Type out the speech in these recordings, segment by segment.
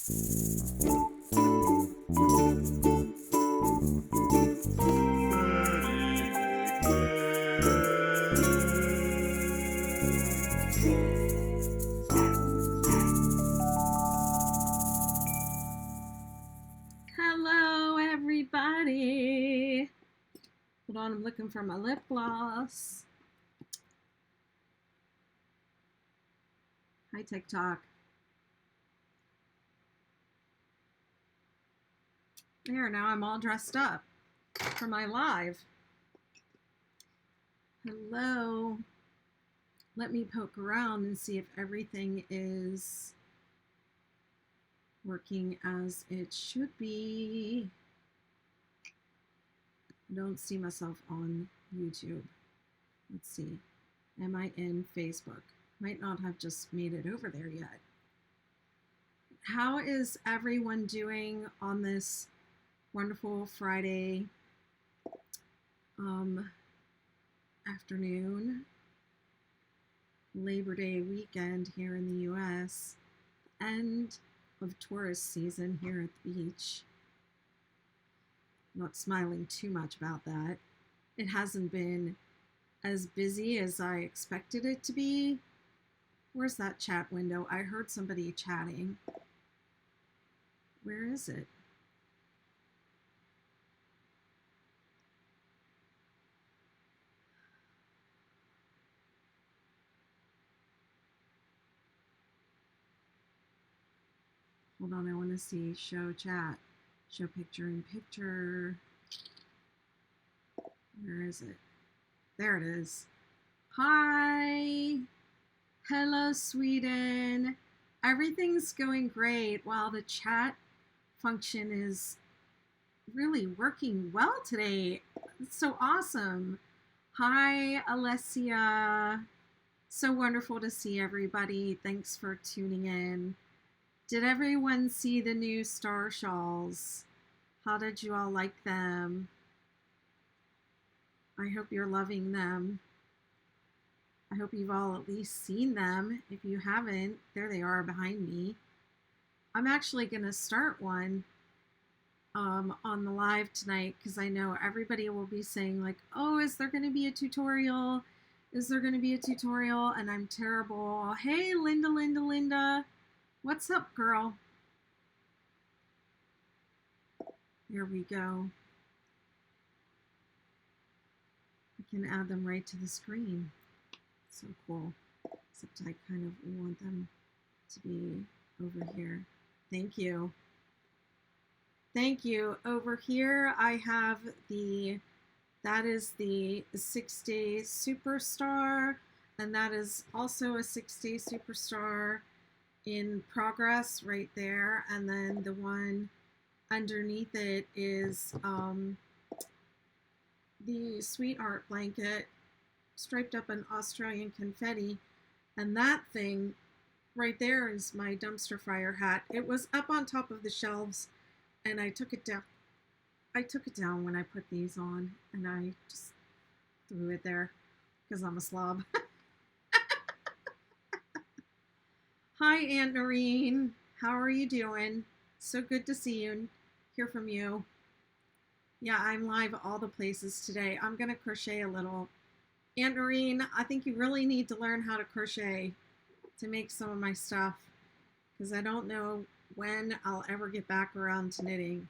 Hello, everybody. Hold on, I'm looking for my lip gloss. Hi, TikTok. There, now I'm all dressed up for my live. Hello. Let me poke around and see if everything is working as it should be. I don't see myself on YouTube. Let's see. Am I in Facebook? Might not have just made it over there yet. How is everyone doing on this wonderful Friday afternoon, Labor Day weekend here in the US, end of tourist season here at the beach? Not smiling too much about that. It hasn't been as busy as I expected it to be. Where's that chat window? I heard somebody chatting. Where is it? Hold on, I want to see show chat, show picture in picture. Where is it? There it is. Hi. Hello, Sweden. Everything's going great. Wow, the chat function is really working well today. It's so awesome. Hi, Alessia. So wonderful to see everybody. Thanks for tuning in. Did everyone see the new star shawls? How did you all like them? I hope you're loving them. I hope you've all at least seen them. If you haven't, there they are behind me. I'm actually going to start one on the live tonight because I know everybody will be saying like, oh, is there going to be a tutorial? Is there going to be a tutorial? And I'm terrible. Hey, Linda. What's up, girl? Here we go. I can add them right to the screen. So cool. Except I kind of want them to be over here. Thank you. Thank you. Over here I have that is the 6-day superstar, and that is also a 6-day superstar in progress right there. And then the one underneath it is the sweetheart blanket striped up in Australian confetti. And that thing right there is my dumpster fire hat. It was up on top of the shelves and I took it down. I took it down when I put these on and I just threw it there because I'm a slob. Hi, Aunt Noreen. How are you doing? So good to see you and hear from you. Yeah, I'm live all the places today. I'm going to crochet a little. Aunt Noreen, I think you really need to learn how to crochet to make some of my stuff because I don't know when I'll ever get back around to knitting.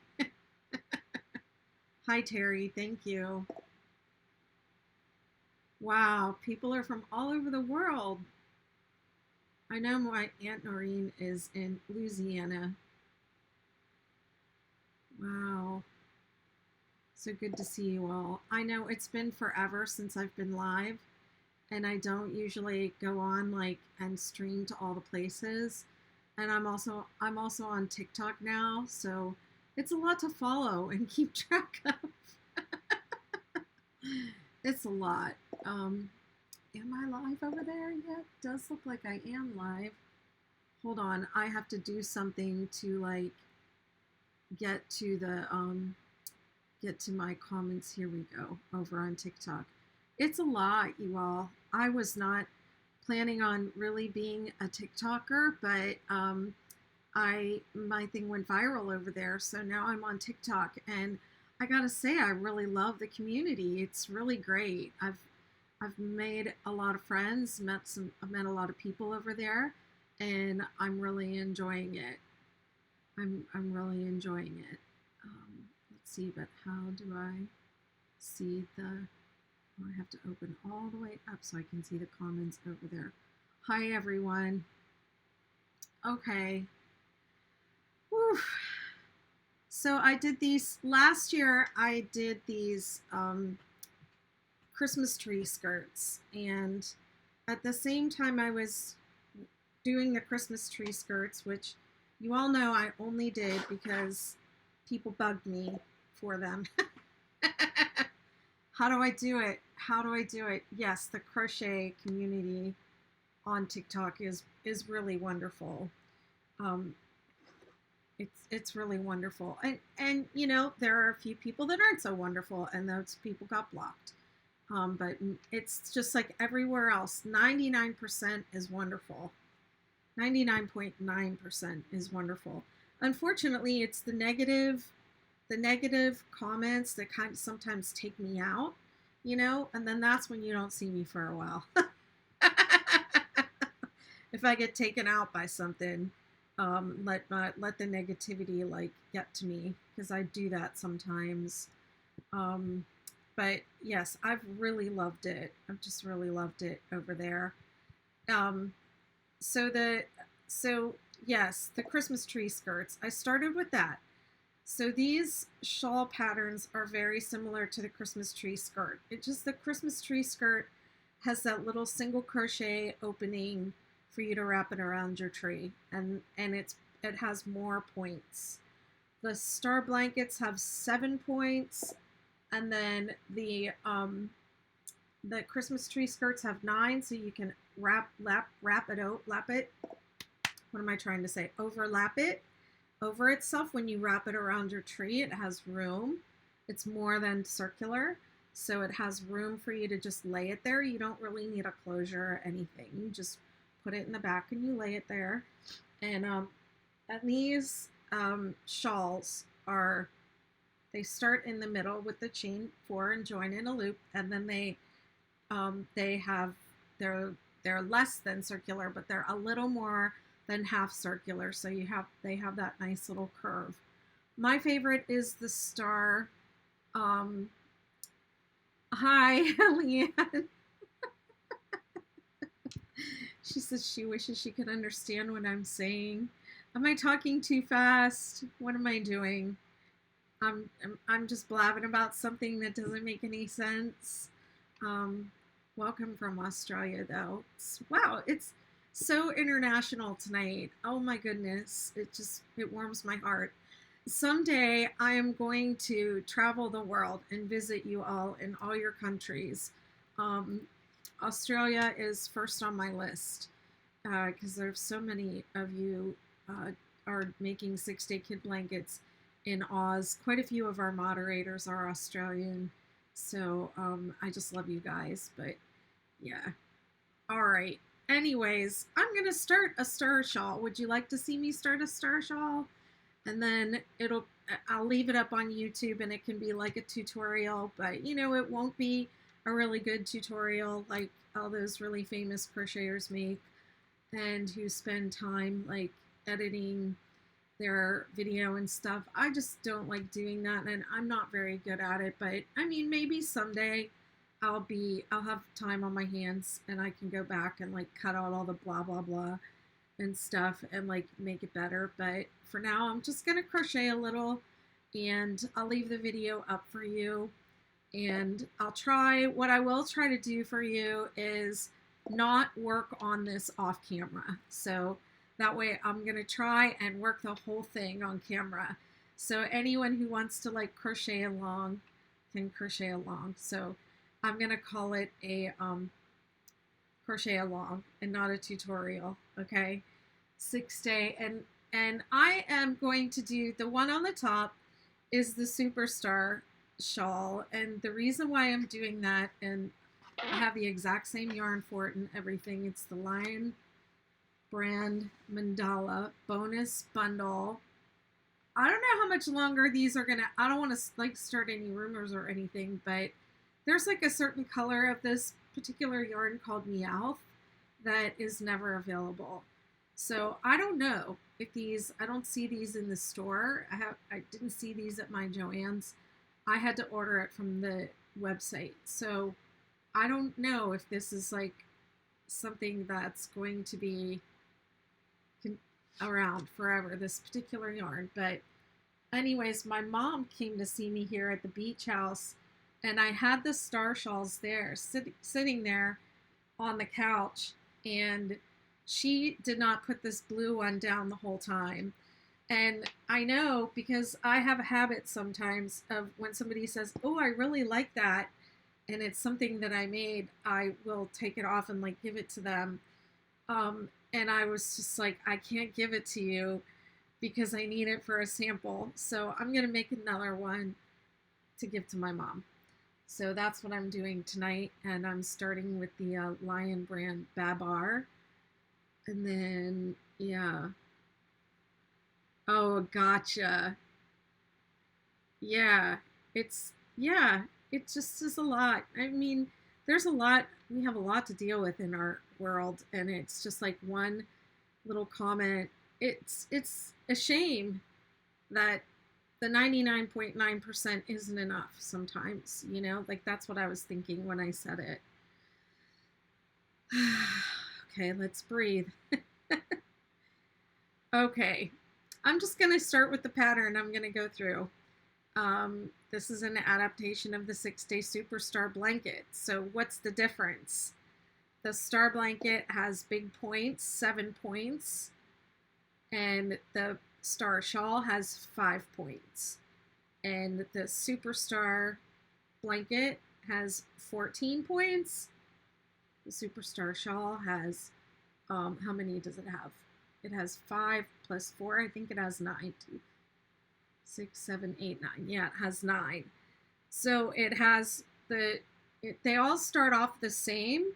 Hi, Terry. Thank you. Wow, people are from all over the world. I know my Aunt Noreen is in Louisiana. Wow. So good to see you all. I know it's been forever since I've been live, and I don't usually go on like and stream to all the places. And I'm also on TikTok now, so it's a lot to follow and keep track of. It's a lot. Am I live over there yet? Does look like I am live. Hold on, I have to do something to like get to my comments. Here we go, over on TikTok. It's a lot, you all. I was not planning on really being a TikToker, but my thing went viral over there, so now I'm on TikTok, and I gotta say I really love the community. It's really great. I've made a lot of friends, I've met a lot of people over there, and I'm really enjoying it. I'm really enjoying it. Let's see, but how do I see the? Oh, I have to open all the way up so I can see the comments over there. Hi everyone. Okay. Whew. So I did these last year. I did these Christmas tree skirts, and at the same time I was doing the Christmas tree skirts, which you all know I only did because people bugged me for them. How do I do it? How do I do it? Yes, the crochet community on TikTok is really wonderful. It's really wonderful, and you know, there are a few people that aren't so wonderful, and those people got blocked. But it's just like everywhere else. 99% is wonderful. 99.9% is wonderful. Unfortunately, it's the negative comments that kind of sometimes take me out, you know, and then that's when you don't see me for a while. If I get taken out by something, let the negativity like get to me, because I do that sometimes. But yes, I've really loved it. I've just really loved it over there. So yes, the Christmas tree skirts. I started with that. So these shawl patterns are very similar to the Christmas tree skirt. It just, the Christmas tree skirt has that little single crochet opening for you to wrap it around your tree, and it has more points. The star blankets have 7 points, and then the Christmas tree skirts have 9, so you can wrap it. What am I trying to say? Overlap it over itself when you wrap it around your tree. It has room. It's more than circular, so it has room for you to just lay it there. You don't really need a closure or anything. You just put it in the back and you lay it there. And these shawls they start in the middle with the chain 4 and join in a loop, and then they're less than circular, but they're a little more than half circular, so they have that nice little curve. My favorite is the star. Hi, Leanne. She says she wishes she could understand what I'm saying. Am I talking too fast? What am I doing? I'm just blabbing about something that doesn't make any sense. Welcome from Australia, though. Wow, it's so international tonight. Oh my goodness, it warms my heart. Someday I am going to travel the world and visit you all in all your countries. Australia is first on my list because there's so many of you are making 6-day kid blankets in Oz. Quite a few of our moderators are Australian, so I just love you guys. But yeah, all right. Anyways, I'm gonna start a star shawl. Would you like to see me start a star shawl? And then I'll leave it up on YouTube, and it can be like a tutorial, but you know, it won't be a really good tutorial like all those really famous crocheters make and who spend time like editing their video and stuff. I just don't like doing that, and I'm not very good at it. But I mean, maybe someday I'll have time on my hands and I can go back and like cut out all the blah blah blah and stuff and like make it better. But for now, I'm just gonna crochet a little, and I'll leave the video up for you. And what I will try to do for you is not work on this off camera. So that way I'm going to try and work the whole thing on camera. So anyone who wants to like crochet along can crochet along. So I'm going to call it a crochet along and not a tutorial. Okay. 6-day. And I am going to do the one on the top is the Superstar shawl, and the reason why I'm doing that, and I have the exact same yarn for it and everything, it's the lion brand mandala bonus bundle. I don't know how much longer these are gonna. I don't want to like start any rumors or anything, but there's like a certain color of this particular yarn called Meowth that is never available. So I don't know if these. I don't see these in the store. I didn't see these at my Joann's. I had to order it from the website. So I don't know if this is like something that's going to be around forever, this particular yarn. But anyways, my mom came to see me here at the beach house, and I had the star shawls there sitting there on the couch, and she did not put this blue one down the whole time. And I know because I have a habit sometimes of when somebody says, oh, I really like that, and it's something that I made, I will take it off and like give it to them. And I was just like, I can't give it to you because I need it for a sample. So I'm going to make another one to give to my mom. So that's what I'm doing tonight. And I'm starting with the Lion brand Babar. And then, yeah. Oh, gotcha. Yeah, it just is a lot. I mean, there's a lot, we have a lot to deal with in our world, and it's just like one little comment. It's a shame that the 99.9% isn't enough sometimes, you know? Like that's what I was thinking when I said it. Okay, let's breathe. Okay, I'm just going to start with the pattern I'm going to go through. This is an adaptation of the 6-Day Superstar blanket. So what's the difference? The star blanket has big points, 7 points, and the star shawl has 5 points. And the Superstar blanket has 14 points. The Superstar shawl has, how many does it have? It has 5 plus 4. I think it has 9. 6, 7, 8, 9. Yeah, it has 9. So it has they all start off the same.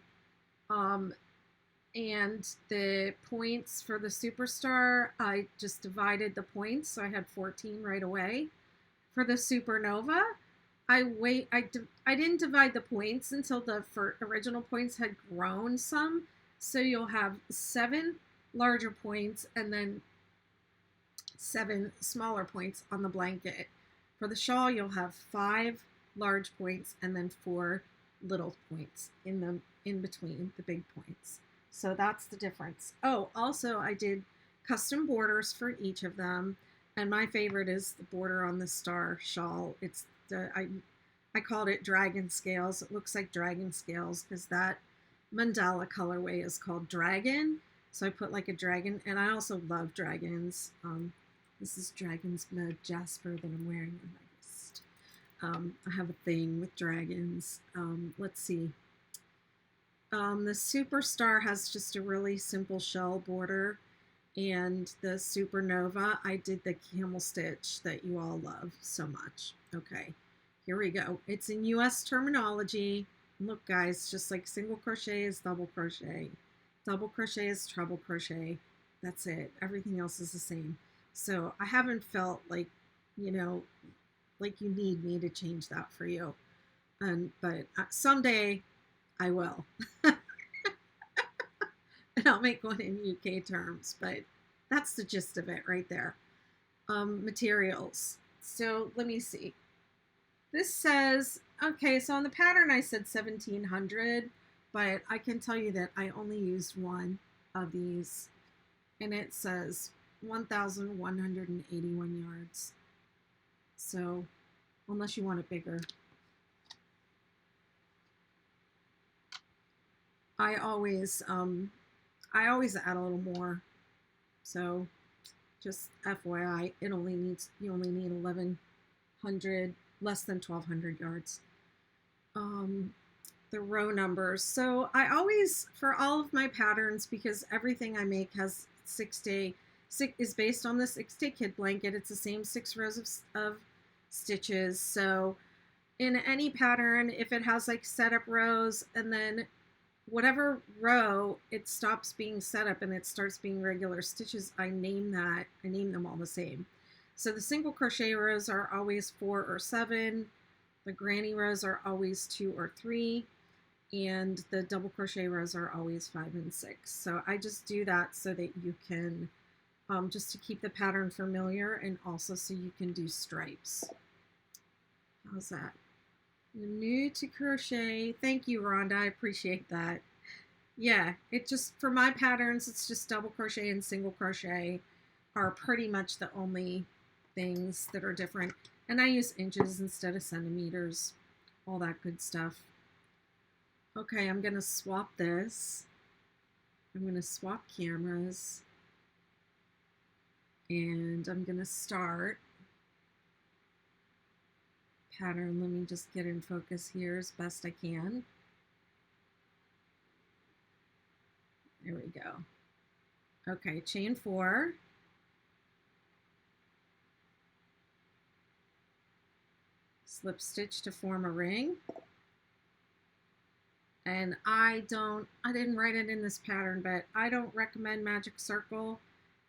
And the points for the Superstar, I just divided the points, so I had 14 right away. For the Supernova, I didn't divide the points until the original points had grown some. So you'll have 7 larger points and then 7 smaller points on the blanket. For the shawl, you'll have 5 large points and then 4 little points in between the big points. So that's the difference. Oh, also I did custom borders for each of them, and my favorite is the border on the star shawl. It's I called it dragon scales. It looks like dragon scales because that mandala colorway is called dragon. So I put like a dragon, and I also love dragons. This is Dragon's Blood Jasper that I'm wearing on my wrist. I have a thing with dragons. Let's see. The Superstar has just a really simple shell border, and the Supernova, I did the camel stitch that you all love so much. Okay, here we go. It's in US terminology. Look guys, just like single crochet is double crochet. Double crochet is treble crochet. That's it. Everything else is the same. So I haven't felt like, you know, like you need me to change that for you. But someday I will. And I'll make one in UK terms, but that's the gist of it right there. Materials. So let me see. This says, okay, so on the pattern I said 1700, but I can tell you that I only used one of these, and it says 1,181 yards. So unless you want it bigger. I always add a little more. So just FYI, you only need 1,100, less than 1,200 yards. The row numbers. So I always, for all of my patterns, because everything I make has 6-day, is based on the 6-day kid blanket. It's the same 6 rows of stitches. So in any pattern, if it has like setup rows and then whatever row it stops being set up and it starts being regular stitches, I name them all the same. So the single crochet rows are always 4 or 7, the granny rows are always 2 or 3, and the double crochet rows are always 5 and 6. So I just do that so that you can, just to keep the pattern familiar, and also so you can do stripes. How's that? You're new to crochet. Thank you, Rhonda. I appreciate that. Yeah, it just, for my patterns, it's just double crochet and single crochet are pretty much the only things that are different. And I use inches instead of centimeters, all that good stuff. Okay, I'm going to swap this. I'm going to swap cameras. And I'm going to start pattern. Let me just get in focus here as best I can. There we go. Okay, chain 4. Slip stitch to form a ring. And I didn't write it in this pattern, but I don't recommend magic circle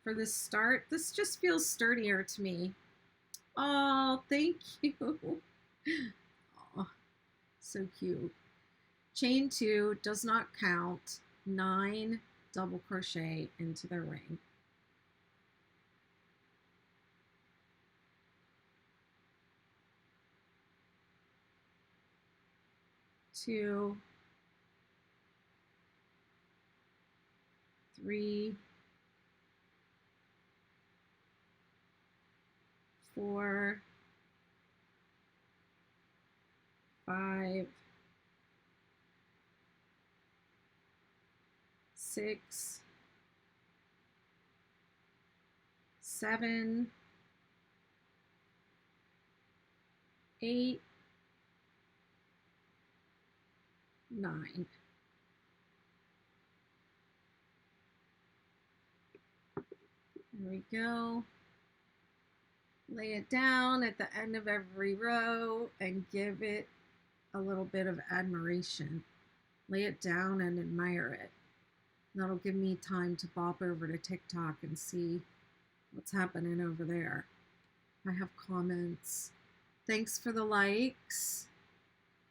for this start. This just feels sturdier to me. Oh, thank you. Oh, so cute. Chain 2 does not count. 9 double crochet into the ring. Two, 3, 4, 5, 6, 7, 8, 9. There we go. Lay it down at the end of every row and give it a little bit of admiration. Lay it down and admire it. That'll give me time to bop over to TikTok and see what's happening over there. I have comments. Thanks for the likes.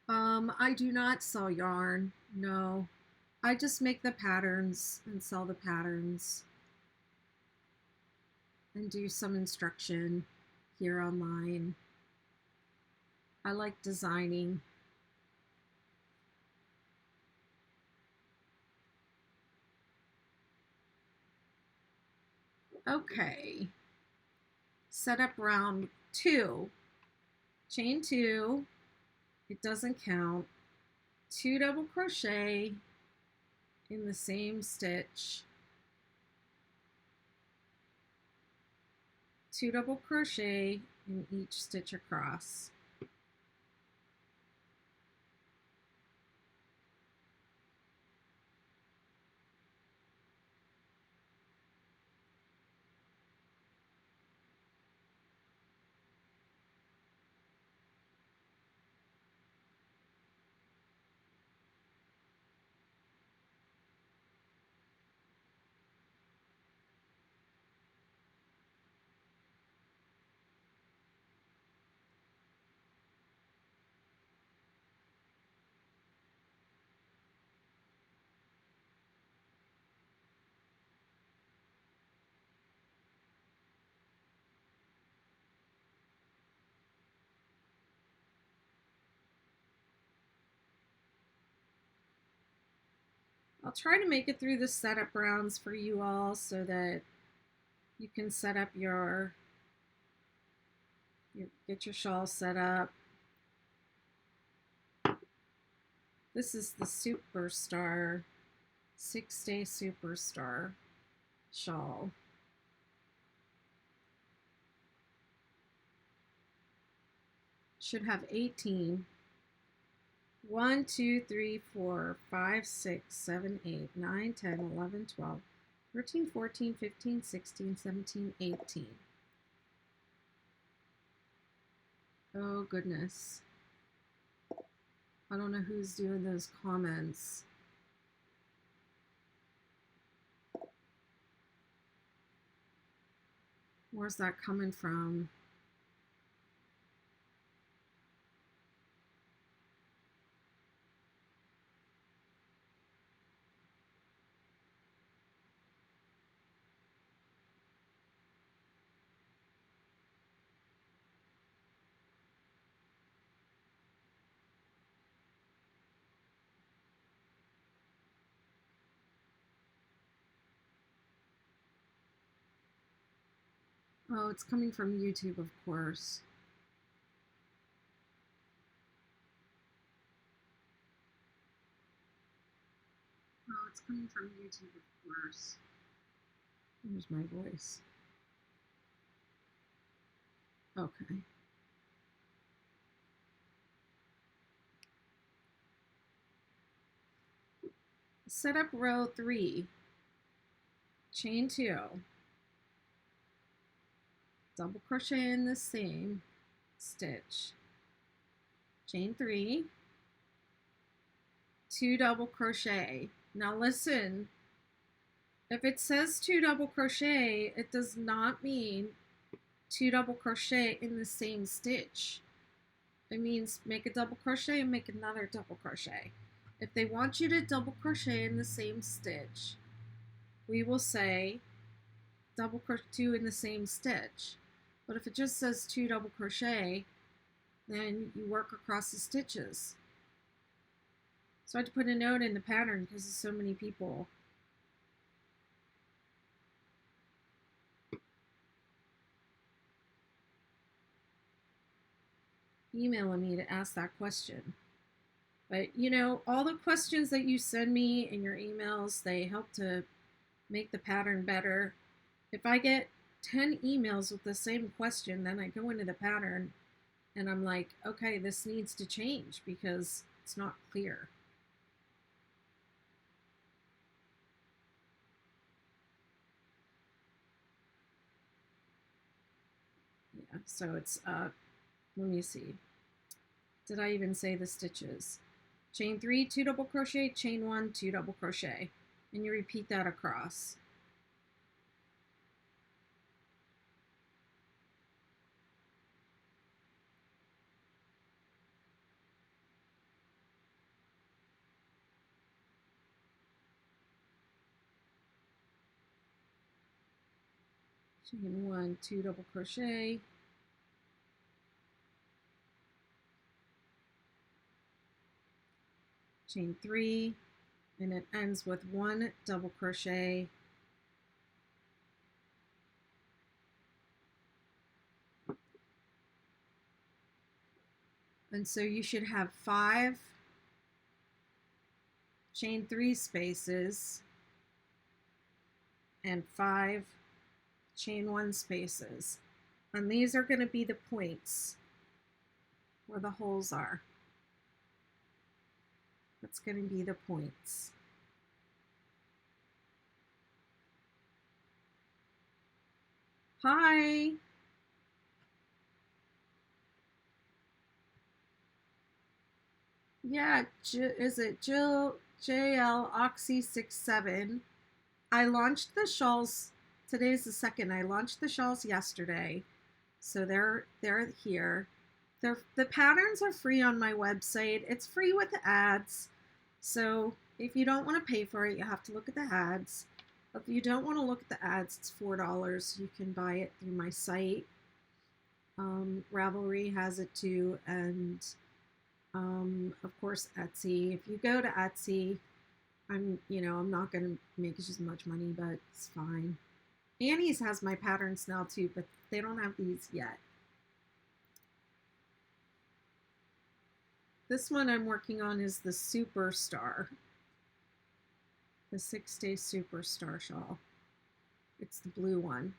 I do not sell yarn. No, I just make the patterns and sell the patterns and do some instruction here online. I like designing. Okay, set up round 2, chain 2, it doesn't count, 2 double crochet in the same stitch, 2 double crochet in each stitch across. I'll try to make it through the setup rounds for you all so that you can set up get your shawl set up. This is the Superstar 6-Day Superstar shawl. Should have 18. 1, 2, 3, 4, 5, 6, 7, 8, 9, 10, 11, 12, 13, 14, 15, 16, 17, 18. Oh, goodness. I don't know who's doing those comments. Where's that coming from? Oh, it's coming from YouTube, of course. Oh, it's coming from YouTube, of course. Here's my voice. Okay. Set up row 3, chain 2, double crochet in the same stitch, chain 3, 2 double crochet. Now listen, if it says 2 double crochet, it does not mean 2 double crochet in the same stitch. It means make a double crochet and make another double crochet. If they want you to double crochet in the same stitch, we will say double crochet 2 in the same stitch. But if it just says 2 double crochet, then you work across the stitches. So I had to put a note in the pattern because there's so many people. Emailing me to ask that question. But you know, all the questions that you send me in your emails, they help to make the pattern better. If I get 10 emails with the same question, then I go into the pattern and I'm like, okay, this needs to change because it's not clear. Yeah, so it's, let me see. Did I even say the stitches? Chain 3, 2 double crochet, chain 1, 2 double crochet. And you repeat that across. Chain 1, 2 double crochet. Chain 3, and it ends with 1 double crochet. And so you should have 5 chain 3 spaces and 5 chain 1 spaces. And these are going to be the points where the holes are. That's going to be the points. Hi. Yeah, is it Jill JL Oxy 67? I launched the shawls. Today's the 2nd. I launched the shawls yesterday, so they're here. The patterns are free on my website. It's free with the ads. So if you don't want to pay for it, you have to look at the ads. If you don't want to look at the ads, it's $4. You can buy it through my site. Ravelry has it too, and of course Etsy. If you go to Etsy, I'm not going to make as much money, but it's fine. Annie's has my patterns now too, but they don't have these yet. This one I'm working on is the Superstar, the 6-day Superstar shawl. It's the blue one,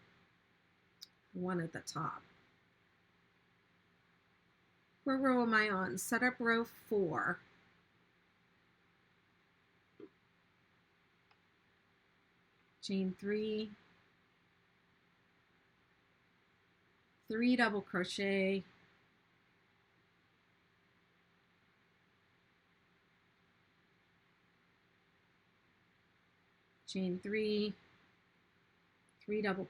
the one at the top. What row am I on? Set up row 4. Chain 3, 3 double crochet, chain 3, 3 double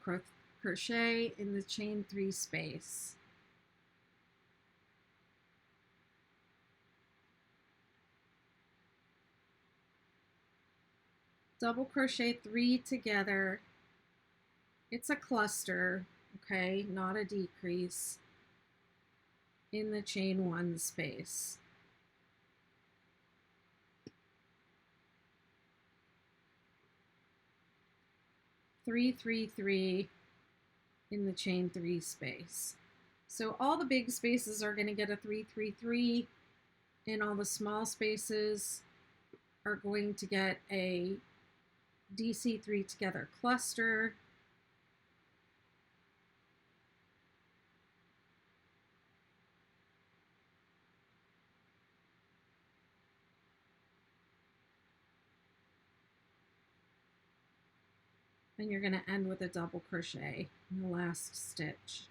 crochet in the chain 3 space. Double crochet 3 together. It's a cluster, okay, not a decrease, in the chain 1 space. Three, 3, 3 in the chain 3 space. So all the big spaces are going to get a 3, 3, 3, and all the small spaces are going to get a DC3 together cluster. And you're going to end with a double crochet in the last stitch.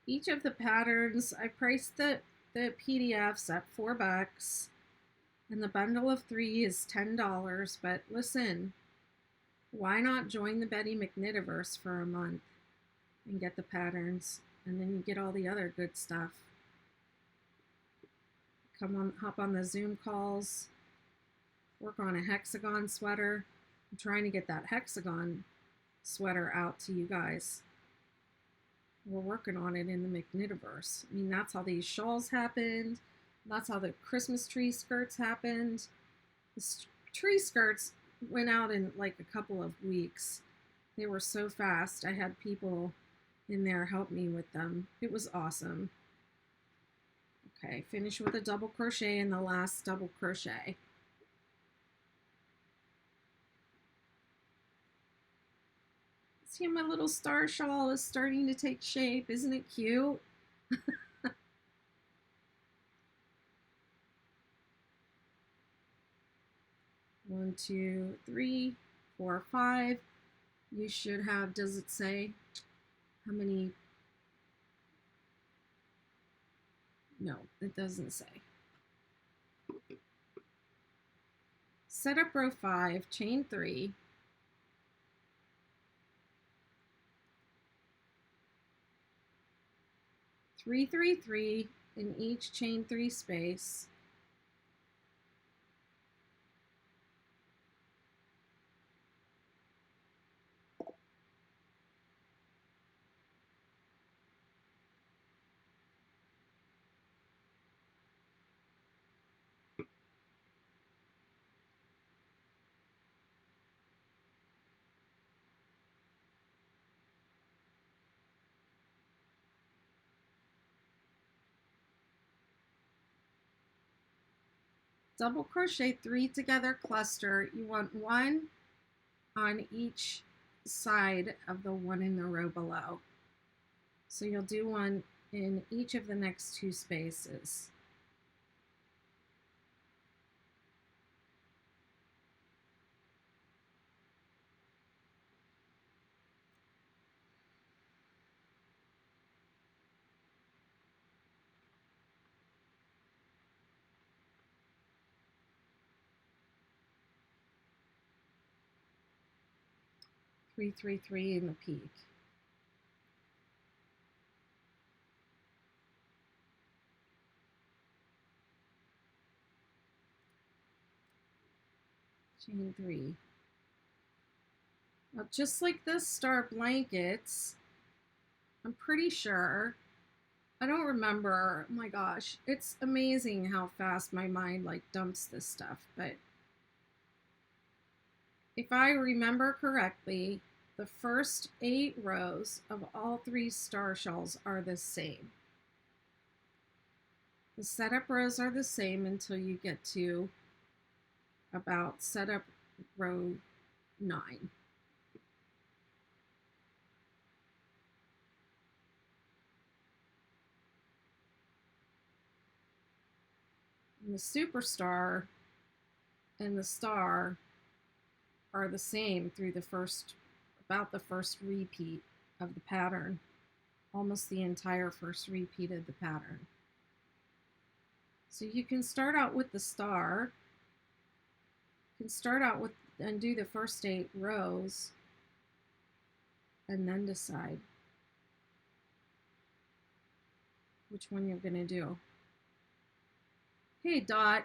Each of the patterns, I priced the PDFs at $4, and the bundle of 3 is $10. But listen, why not join the Betty McKnitiverse for a month and get the patterns, and then you get all the other good stuff. Come on, hop on the Zoom calls, work on a hexagon sweater. I'm trying to get that hexagon sweater out to you guys. We're working on it in the McKnitiverse. I mean, that's how these shawls happened. That's how the Christmas tree skirts happened. The tree skirts went out in like a couple of weeks. They were so fast. I had people in there help me with them. It was awesome. Okay, finish with a double crochet in the last double crochet. See, my little star shawl is starting to take shape. Isn't it cute? 1, 2, 3, 4, 5. You should have, does it say how many? No, it doesn't say. Set up row 5, chain 3. Three, 3, 3 in each chain 3 space. Double crochet 3 together cluster. You want 1 on each side of the one in the row below. So you'll do 1 in each of the next 2 spaces. 333 in the peak. Chain 3. Now, just like the star blankets, I'm pretty sure, I don't remember, oh my gosh, it's amazing how fast my mind like dumps this stuff, but if I remember correctly, the first 8 rows of all 3 star shells are the same. The setup rows are the same until you get to about setup row 9. And the superstar and the star are the same through about the first repeat of the pattern, almost the entire first repeat of the pattern. So you can start out with the star, you can start out with and do the first 8 rows and then decide which one you're going to do. Hey, Dot.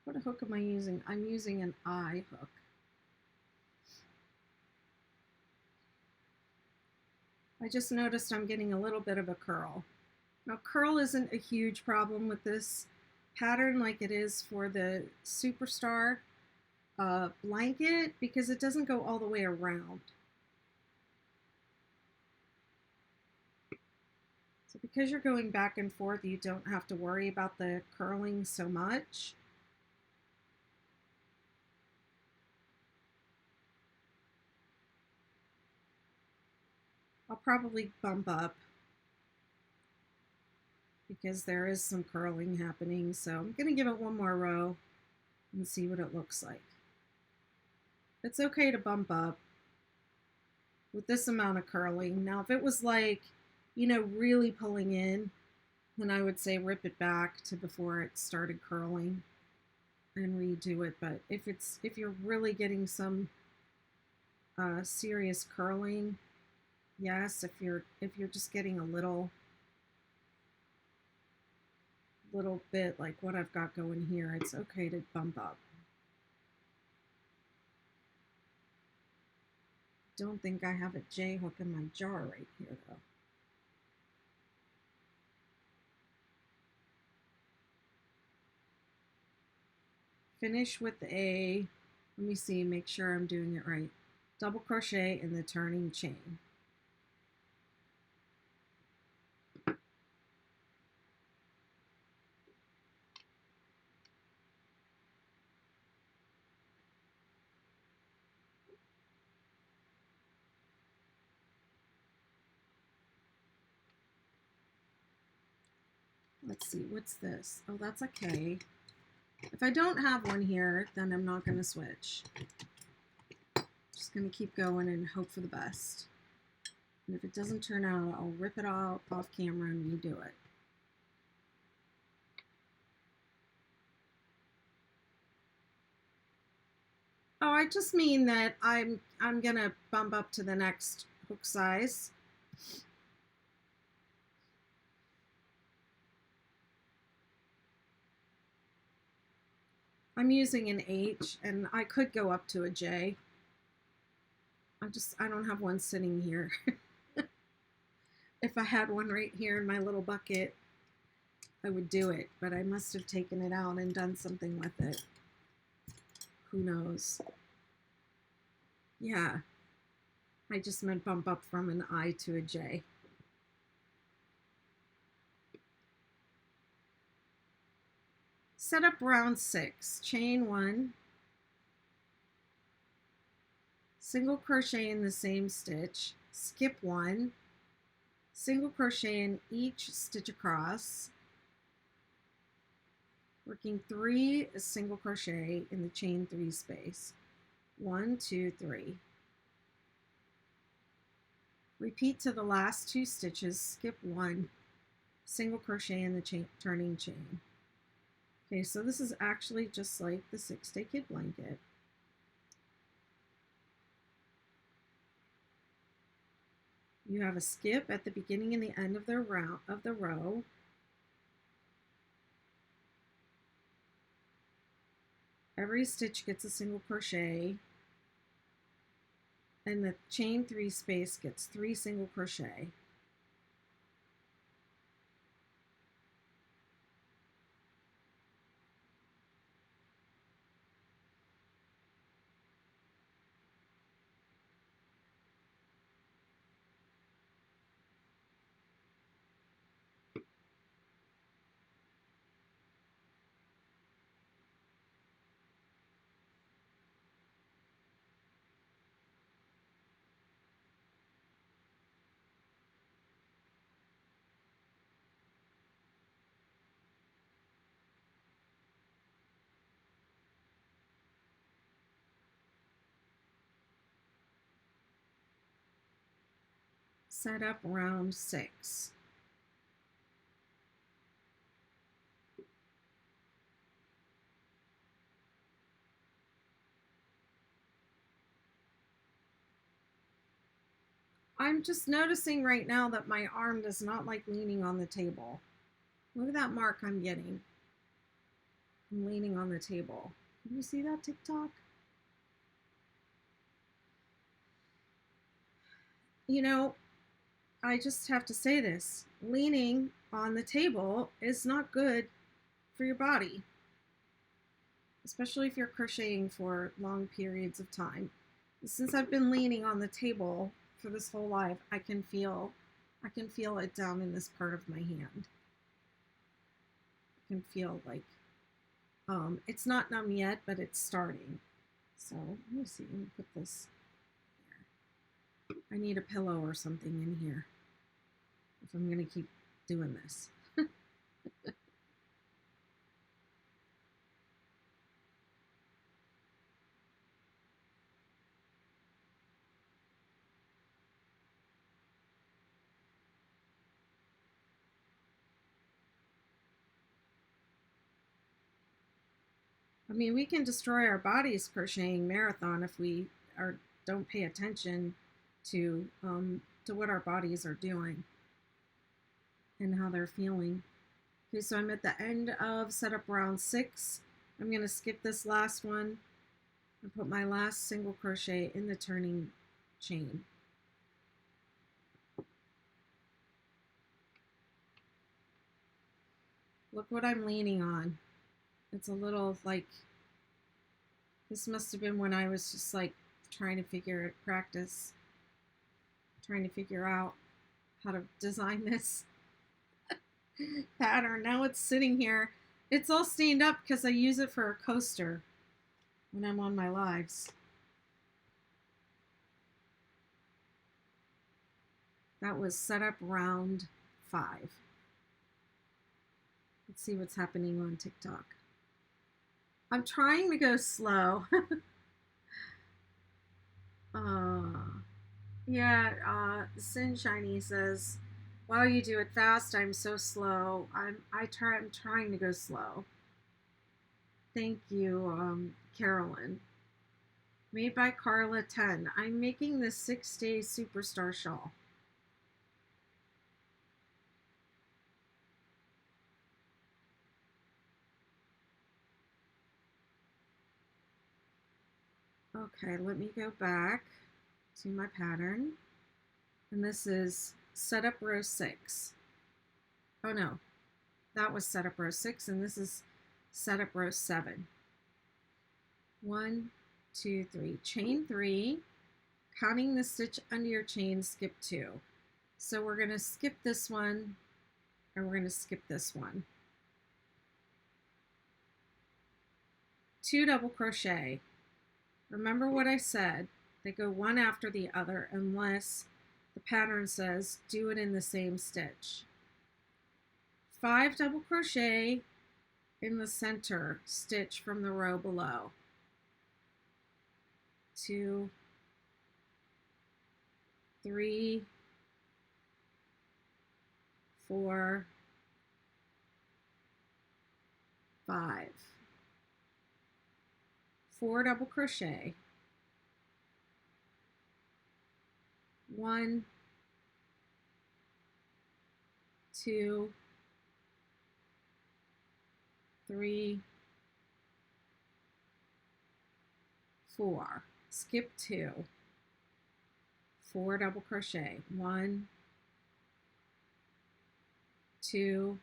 What hook am I using? I'm using an eye hook. I just noticed I'm getting a little bit of a curl. Now, curl isn't a huge problem with this pattern like it is for the Superstar blanket because it doesn't go all the way around. So because you're going back and forth, you don't have to worry about the curling so much. I'll probably bump up because there is some curling happening. So I'm going to give it one more row and see what it looks like. It's okay to bump up with this amount of curling. Now, if it was like, you know, really pulling in, then I would say rip it back to before it started curling and redo it. But if you're really getting some serious curling, yes. If you're just getting a little bit like what I've got going here, it's okay to bump up. Don't think I have a J hook in my jar right here though. Finish with a, let me see, make sure I'm doing it right. Double crochet in the turning chain. Let's see, what's this? Oh, that's a K. If I don't have one here, then I'm not going to switch. Just going to keep going and hope for the best. And if it doesn't turn out, I'll rip it all off camera and redo it. Oh, I just mean that I'm going to bump up to the next hook size. I'm using an H, and I could go up to a J. I don't have one sitting here. If I had one right here in my little bucket, I would do it, but I must have taken it out and done something with it. Who knows? Yeah, I just meant bump up from an I to a J. Set up round 6, chain 1, single crochet in the same stitch, skip 1, single crochet in each stitch across, working 3 single crochet in the chain 3 space. 1, 2, 3. Repeat to the last 2 stitches, skip 1, single crochet in the turning chain. Okay, so this is actually just like the 6-day kid blanket. You have a skip at the beginning and the end of the row. Every stitch gets a single crochet, and the chain 3 space gets 3 single crochet. Set up round 6. I'm just noticing right now that my arm does not like leaning on the table. Look at that mark I'm getting. I'm leaning on the table. Can you see that, TikTok? You know, I just have to say this. Leaning on the table is not good for your body, especially if you're crocheting for long periods of time. Since I've been leaning on the table for this whole life, I can feel it down in this part of my hand. I can feel like it's not numb yet, but it's starting. So let me see. Let me put this here. I need a pillow or something in here if I'm going to keep doing this. I mean, we can destroy our bodies crocheting marathon if we don't pay attention to what our bodies are doing and how they're feeling. Okay, so I'm at the end of setup round 6. I'm going to skip this last one and put my last single crochet in the turning chain. Look what I'm leaning on. It's a little like, this must have been when I was just like trying to figure out how to design this pattern. Now it's sitting here. It's all stained up because I use it for a coaster when I'm on my lives. That was setup round 5. Let's see what's happening on TikTok. I'm trying to go slow. Sunshiny says, "Wow, you do it fast. I'm so slow. I'm trying to go slow." Thank you, Carolyn. Made by Carla 10. I'm making the 6-day superstar shawl. Okay, let me go back to my pattern. And this is setup row 6. Oh no, that was setup row 6, and this is setup row 7. 1, 2, 3. Chain 3, counting the stitch under your chain, skip 2. So we're going to skip this one, and we're going to skip this one. 2 double crochet. Remember what I said, they go one after the other unless the pattern says do it in the same stitch. 5 double crochet in the center stitch from the row below. 2, 3, 4, 5. 4 double crochet. 1, 2, 3, 4. Skip 2. 4 double crochet. 1, 2,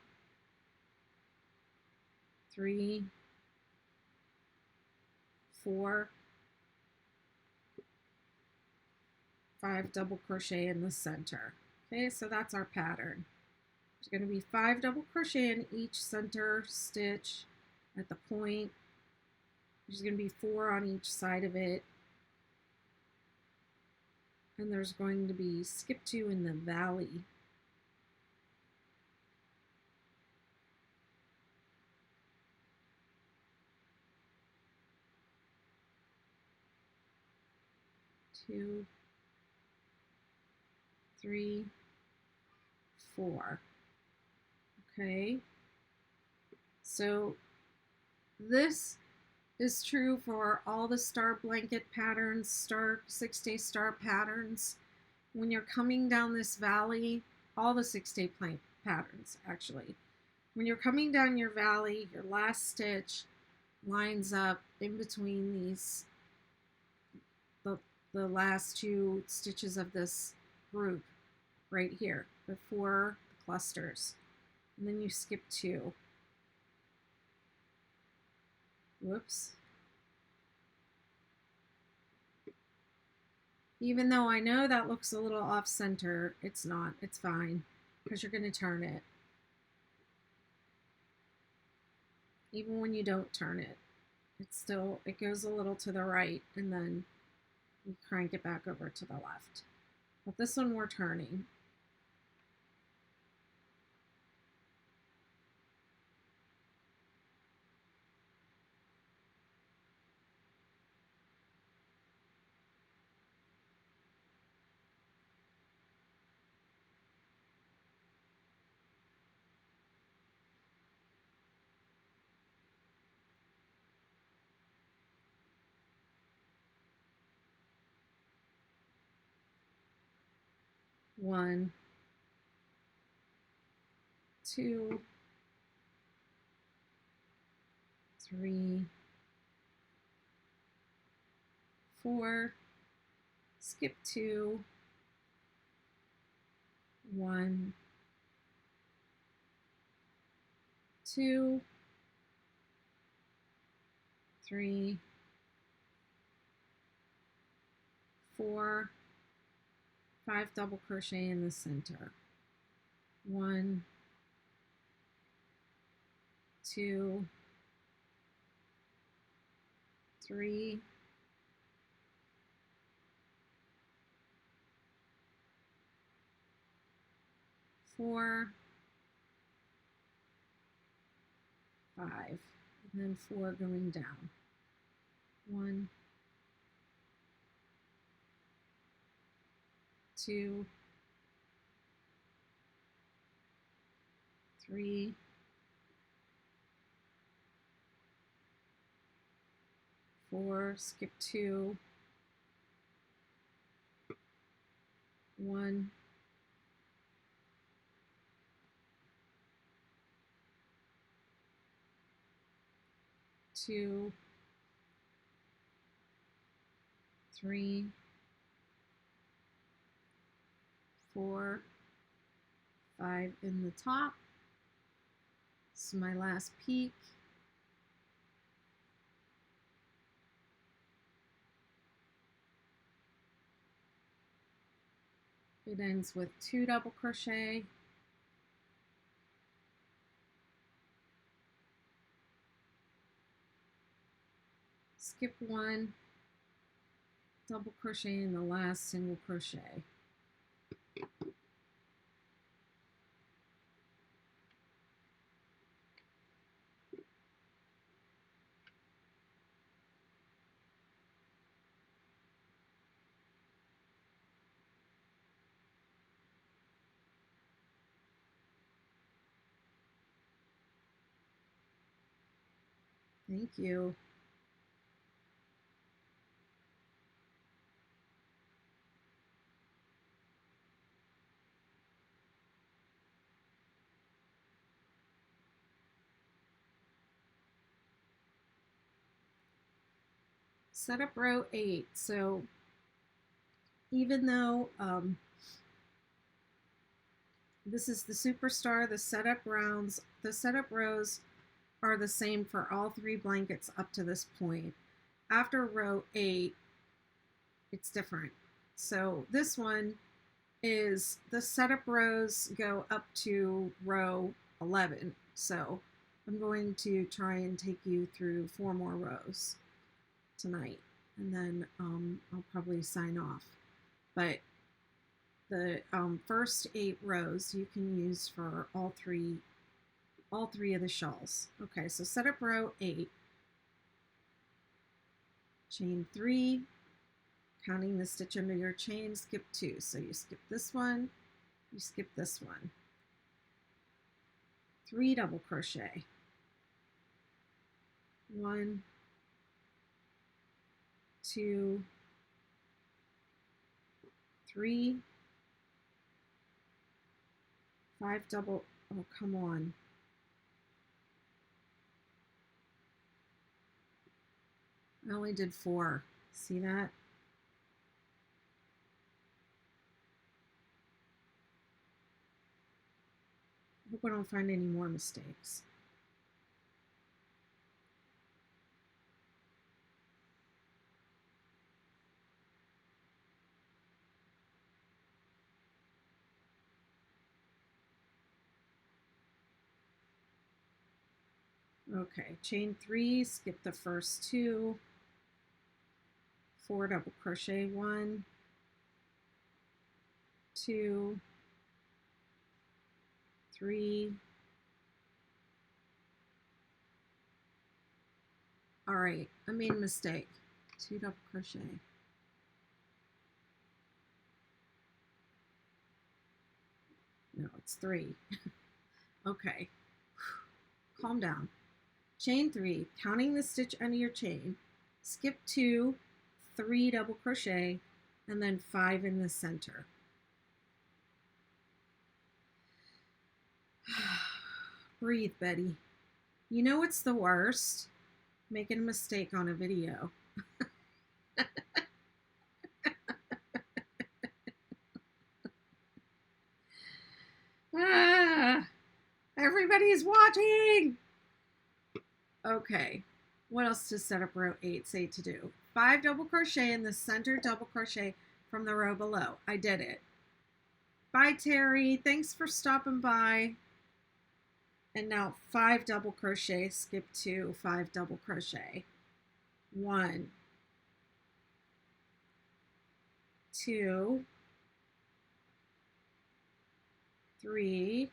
3, 4, 5 double crochet in the center. Okay, so that's our pattern. There's going to be 5 double crochet in each center stitch at the point. There's going to be 4 on each side of it. And there's going to be skip 2 in the valley. Two, 3, 4. Okay, so this is true for all the star blanket patterns, 6-day star patterns. When you're coming down this valley, all the 6-day patterns actually, when you're coming down your valley, your last stitch lines up in between these, the last 2 stitches of this group right here before the clusters, and then you skip 2. Whoops. Even though I know that looks a little off center, it's not. It's fine because you're going to turn it. Even when you don't turn it, it goes a little to the right, and then you crank it back over to the left. But this one we're turning. One, 2, 3, 4, skip 2, 1, 2, 3, 4, 5 double crochet in the center. 1, 2, 3, 4, 5, and then 4 going down. 1, 2, 3, 4, skip 2, 1, 2, 3, 4, 5 in the top. This is my last peak. It ends with 2 double crochet. Skip 1, double crochet in the last single crochet. Thank you. Set up row 8. So even though this is the superstar, the setup rows are the same for all 3 blankets up to this point. After row 8, it's different. So this one is the setup rows go up to row 11. So I'm going to try and take you through 4 more rows tonight, and then I'll probably sign off. But the first 8 rows you can use for all three of the shawls. Okay, so set up row 8, chain 3, counting the stitch under your chain, skip 2. So you skip this one, you skip this one. 3 double crochet. 1, 2, 3, 5 double, oh come on. I only did 4. See that? I hope I don't find any more mistakes. Okay, chain 3, skip the first 2, 4 double crochet, 1, 2, 3. All right, I made a mistake. 2 double crochet. No, it's 3. Okay, calm down. Chain 3, counting the stitch under your chain, skip 2, 3 double crochet, and then 5 in the center. Breathe, Betty. You know what's the worst? Making a mistake on a video. Everybody's watching. Okay, what else does set up row 8 say to do? 5 double crochet in the center double crochet from the row below. I did it. Bye, Terry. Thanks for stopping by. And now 5 double crochet, skip 2, 5 double crochet. 1, 2, 3,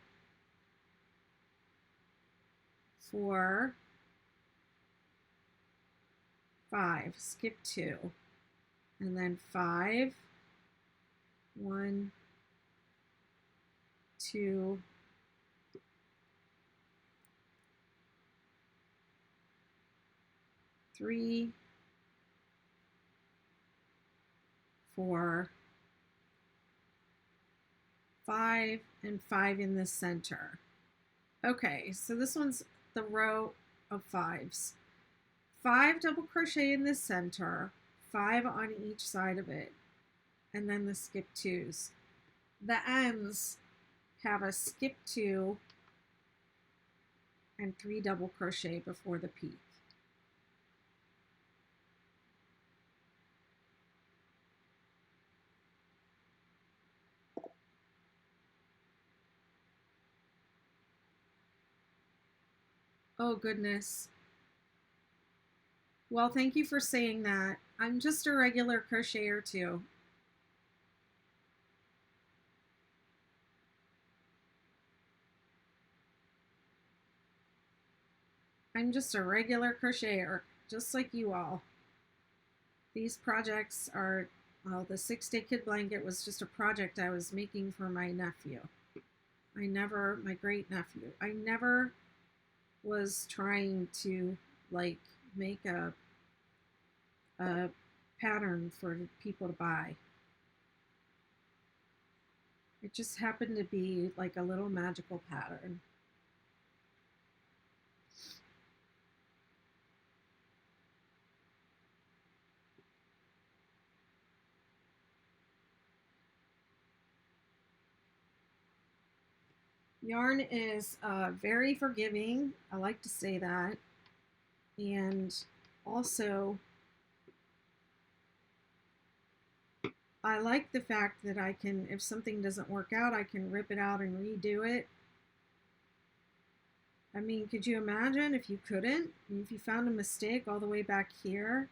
4, 5, skip 2, and then 5, 1, 2, 3, 4, 5, and 5 in the center. Okay, so this one's the row of 5s. 5 double crochet in the center, 5 on each side of it, and then the skip 2s. The ends have a skip 2 and 3 double crochet before the peak. Oh goodness. Well, thank you for saying that. I'm just a regular crocheter too. I'm just a regular crocheter, just like you all. These projects are, well, the 6-day kid blanket was just a project I was making for my nephew. My great nephew. I never was trying to like make a pattern for people to buy. It just happened to be like a little magical pattern. Yarn is very forgiving. I like to say that. And also, I like the fact that I can, if something doesn't work out, I can rip it out and redo it. I mean, could you imagine if you couldn't? If you found a mistake all the way back here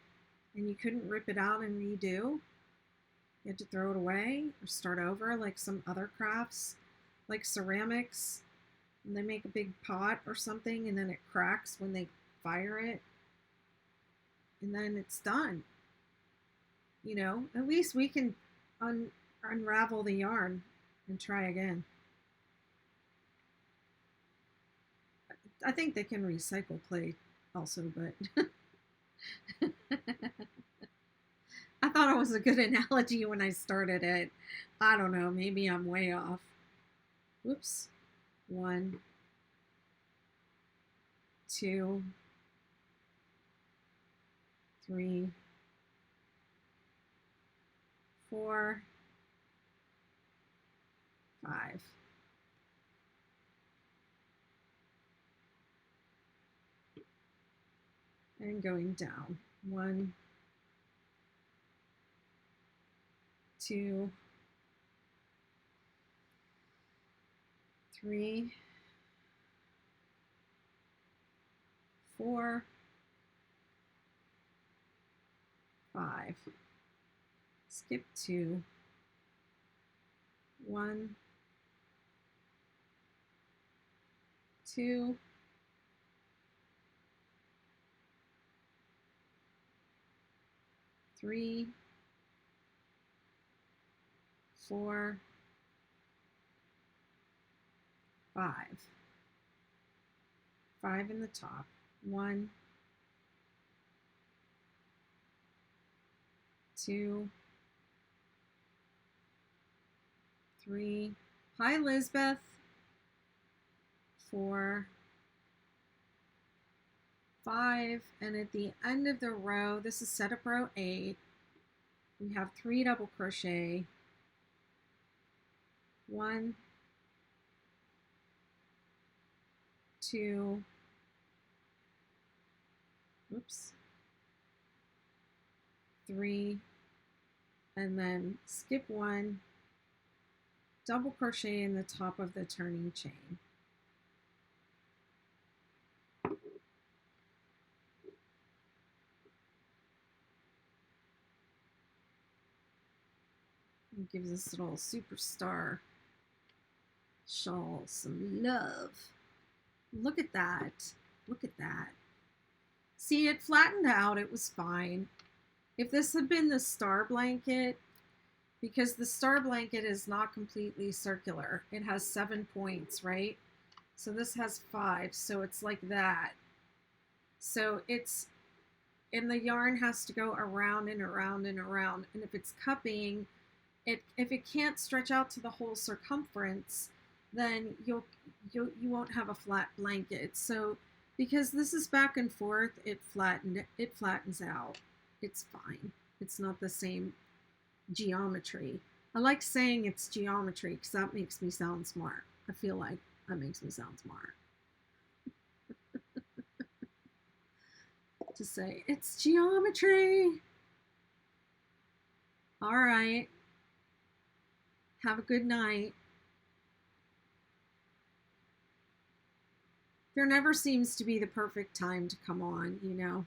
and you couldn't rip it out and redo? You had to throw it away or start over like some other crafts, like ceramics. And they make a big pot or something and then it cracks when they fire it. And then it's done. You know, at least we can unravel the yarn and try again. I think they can recycle clay also, but I thought it was a good analogy when I started it. I don't know, maybe I'm way off. Whoops. 1, 2, 3, 4, 5. And going down. 1, 2, 3, 4, 5. Skip 2. 1, 2, 3, 4, 5. 5 in the top. 1, 2, 3. Hi, Lisbeth. 4, 5. And at the end of the row, this is set up row 8. We have 3 double crochet. 1, 2, oops, 3, and then skip 1, double crochet in the top of the turning chain. It gives this little superstar shawl some love. Look at that. Look at that. See, it flattened out. It was fine. If this had been the star blanket, because the star blanket is not completely circular. It has 7 points, right? So this has 5, so it's like that. So it's, and the yarn has to go around and around and around. And if it's cupping, if it can't stretch out to the whole circumference, then you won't have a flat blanket. So because this is back and forth, it flattens out. It's fine. It's not the same geometry. I like saying it's geometry because that makes me sound smart. I feel like that makes me sound smart. To say it's geometry. All right. Have a good night. There never seems to be the perfect time to come on, you know.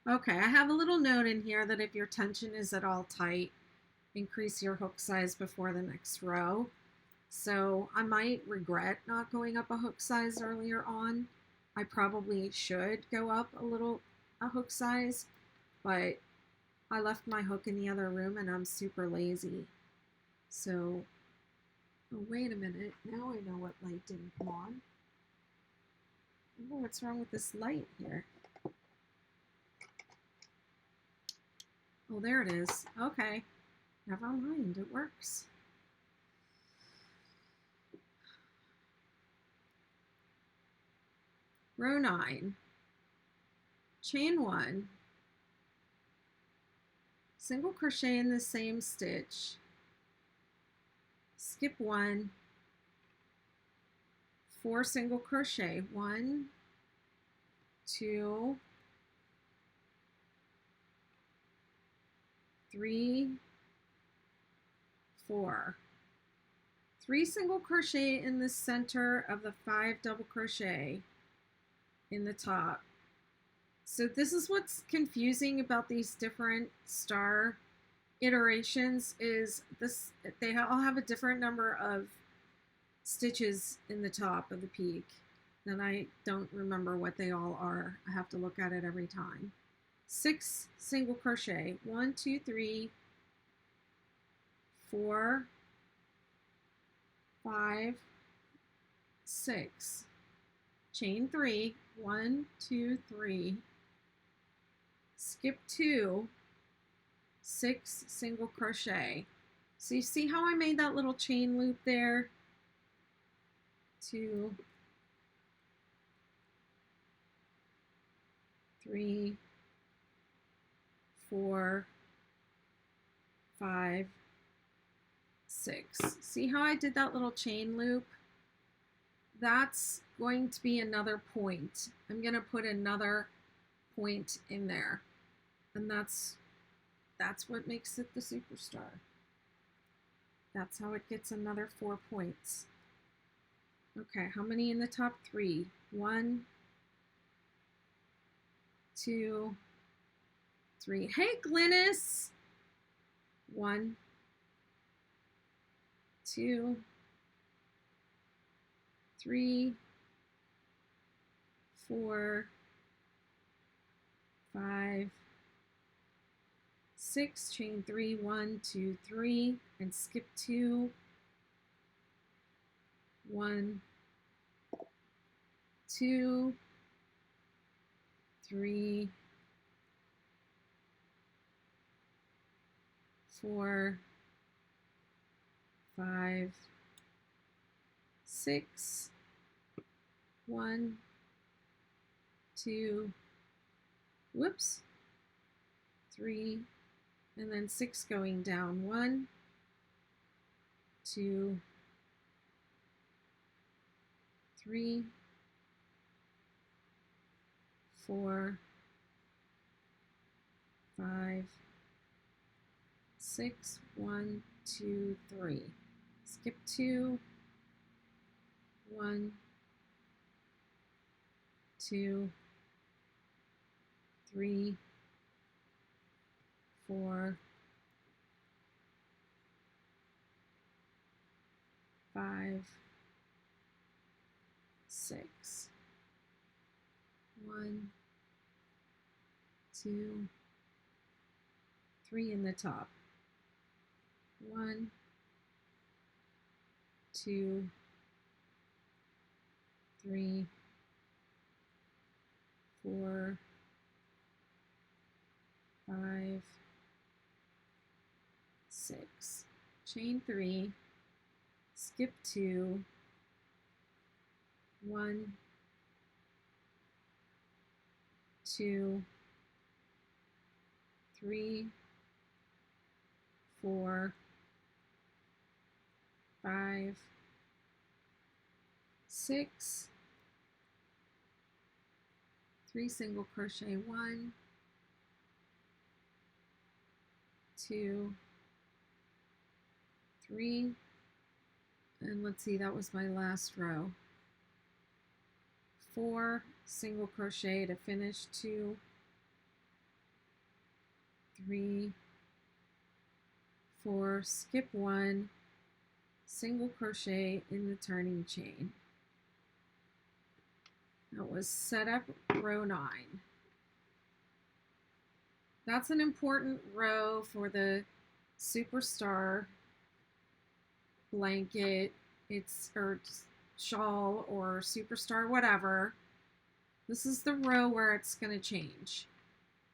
Okay, I have a little note in here that if your tension is at all tight, increase your hook size before the next row. So I might regret not going up a hook size earlier on, I probably should go up a hook size, but I left my hook in the other room and I'm super lazy. So, oh, wait a minute. Now I know what light didn't come on. Oh, what's wrong with this light here? Oh, there it is. Okay. Never mind. It works. Row 9. Chain 1. Single crochet in the same stitch. Skip 1. 4 single crochet. 1, 2, 3, 4. 3 single crochet in the center of the 5 double crochet in the top. So this is what's confusing about these different star iterations, is this they all have a different number of stitches in the top of the peak, and I don't remember what they all are. I have to look at it every time. 6 single crochet. 1, 2, 3, 4, 5, 6. Chain 3. 1, 2, 3. Skip 2. 6 single crochet. So you see how I made that little chain loop there? 2, 3, 4, 5, 6. See how I did that little chain loop? That's going to be another point. I'm going to put another point in there. And that's what makes it the superstar. That's how it gets another 4 points. Okay, how many in the top 3? 1, 2, 3. Hey, Glynis! 1, 2, 3, 4, 5, 6. Chain 3. 1, 2, 3, and skip 2. 1, 2, 3, 4, 5, 6. 1, 2, whoops, 3, and then 6 going down. 1, 2, 3, 4, 5, 6. 1, 2, 3. Skip 2. 1, 2, 3, 4, 5, 6. 1, 2, 3 in the top. 1, 2, 3, 4, 5, 6. Chain 3, skip 2, 1, 2, 3, 4, 5, 6. 3 single crochet. 1, 2, 3, and let's see, that was my last row. 4 single crochet to finish. 2, 3, 4, skip 1, single crochet in the turning chain. That was set up row 9. That's an important row for the Superstar blanket. Or shawl or Superstar, whatever. This is the row where it's going to change.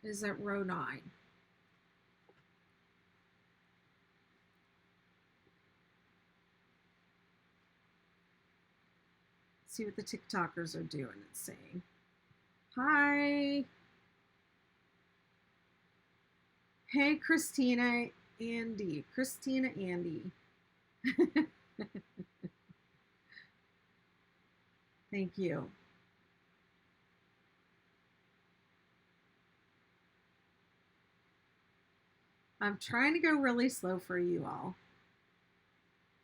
Is at row 9. See what the TikTokers are doing. It's saying, hi. Hey, Christina Andy. Christina Andy. Thank you. I'm trying to go really slow for you all.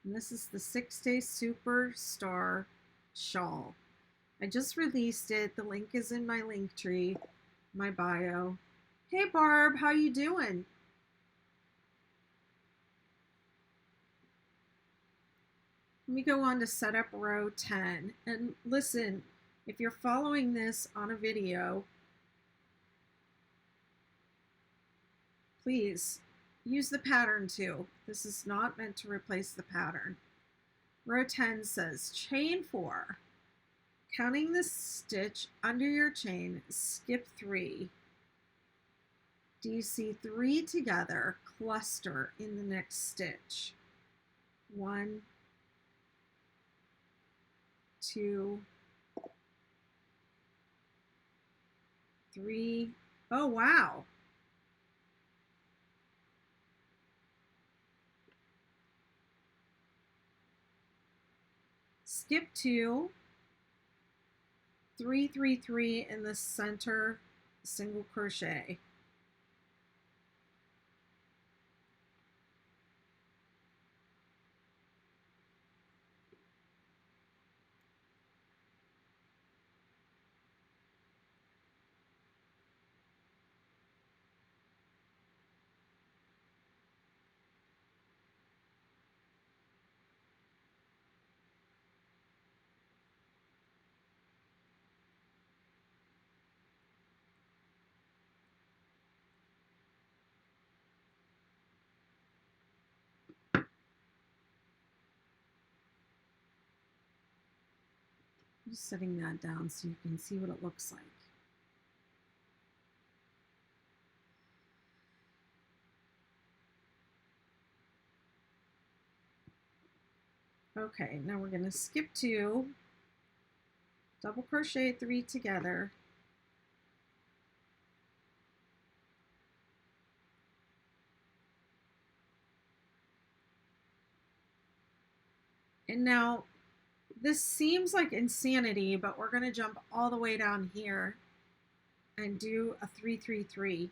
And this is the 6-Day Superstar Shawl. I just released it. The link is in my link tree, my bio. Hey Barb, how you doing? Let me go on to set up row 10. And listen, if you're following this on a video, please use the pattern too. This is not meant to replace the pattern. Row 10 says chain 4. Counting the stitch under your chain, skip 3. DC 3 together, cluster in the next stitch. 1, 2, 3. Oh, wow. Skip 2, 3, 3, 3 in the center single crochet. I'm just setting that down so you can see what it looks like. Okay, now we're going to skip 2, double crochet 3 together, and now this seems like insanity, but we're going to jump all the way down here and do a 3, 3, 3.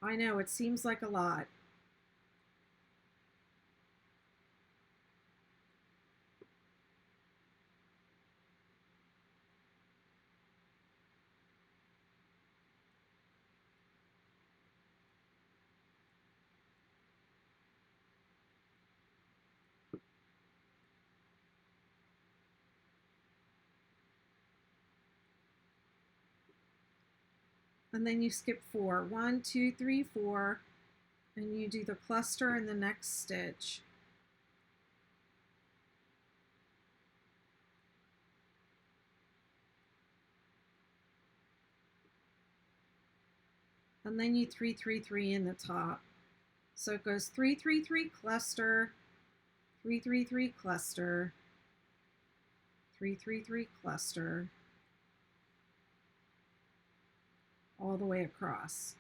I know it seems like a lot. And then you skip 4. 1, 2, 3, 4, and you do the cluster in the next stitch. And then you 3, 3, 3 in the top. So it goes 3, 3, 3 cluster, 3, 3, 3 cluster, 3, 3, 3 cluster, all the way across.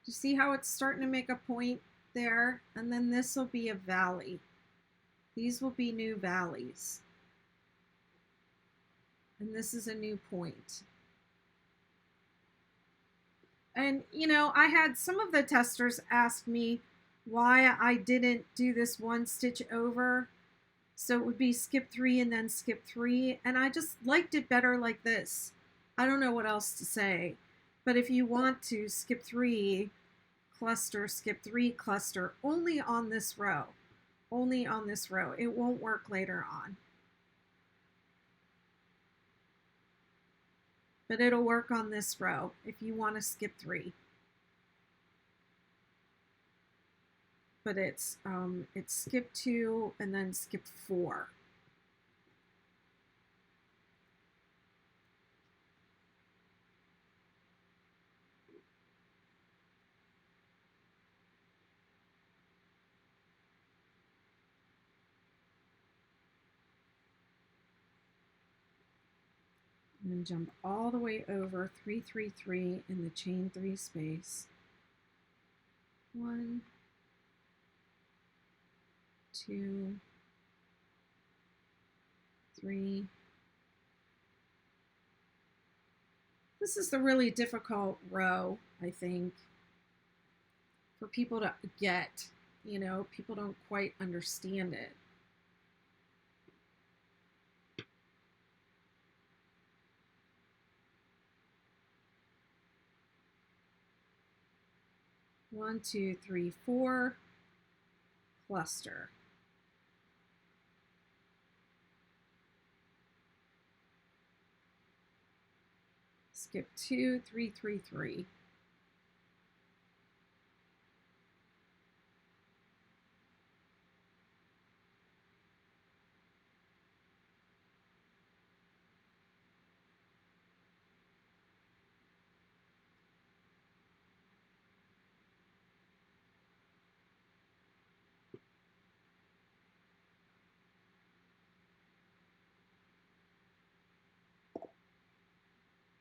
You see how it's starting to make a point there? And then this will be a valley. These will be new valleys. And this is a new point. And, you know, I had some of the testers ask me why I didn't do this one stitch over. So it would be skip 3 and then skip 3. And I just liked it better like this. I don't know what else to say. But if you want to skip 3, cluster, skip 3, cluster, only on this row. Only on this row. It won't work later on. But it'll work on this row if you want to skip 3. But it's skip 2 and then skip 4. And then jump all the way over 3, 3, 3 in the chain 3 space. 1, 2, 3. This is the really difficult row, I think, for people to get. You know, people don't quite understand it. One, two, three, 4, cluster. Skip 2, 3, 3, 3.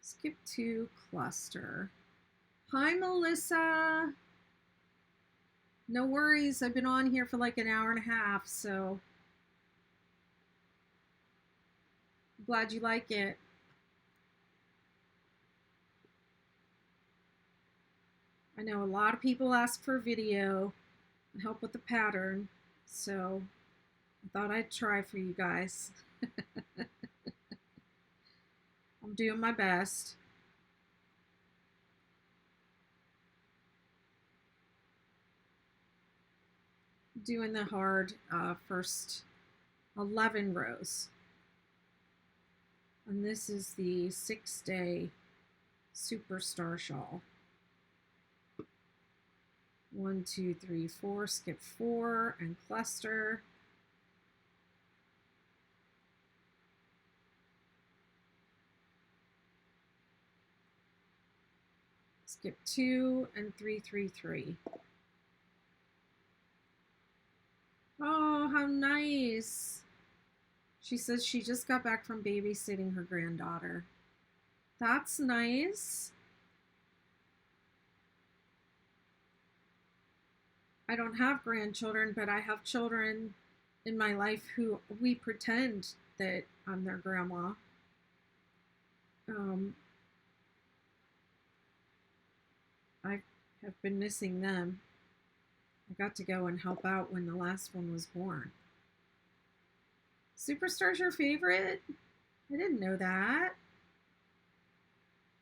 Skip 2, cluster. Hi, Melissa. No worries. I've been on here for like an hour and a half, so I'm glad you like it. I know a lot of people ask for video and help with the pattern, so I thought I'd try for you guys. I'm doing my best. Doing the hard first 11 rows. And this is the 6-day Superstar Shawl. 1, 2, 3, 4, skip 4 and cluster. Skip 2 and 3, 3, 3. Oh, how nice. She says she just got back from babysitting her granddaughter. That's nice. I don't have grandchildren, but I have children in my life who we pretend that I'm their grandma. I have been missing them. I got to go and help out when the last one was born. Superstar's your favorite? I didn't know that.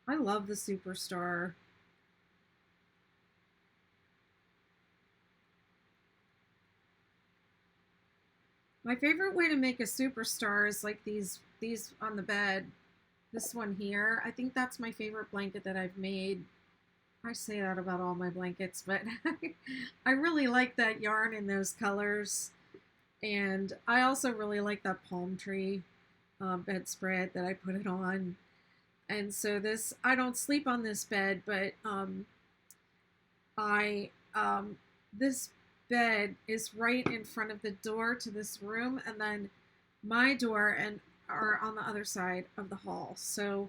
I love the Superstar. My favorite way to make a Superstar is like these on the bed. This one here. I think that's my favorite blanket that I've made. I say that about all my blankets, but I really like that yarn in those colors. And I also really like that palm tree bedspread that I put it on. And so this, I don't sleep on this bed, but this bed is right in front of the door to this room, and then my door and are on the other side of the hall. So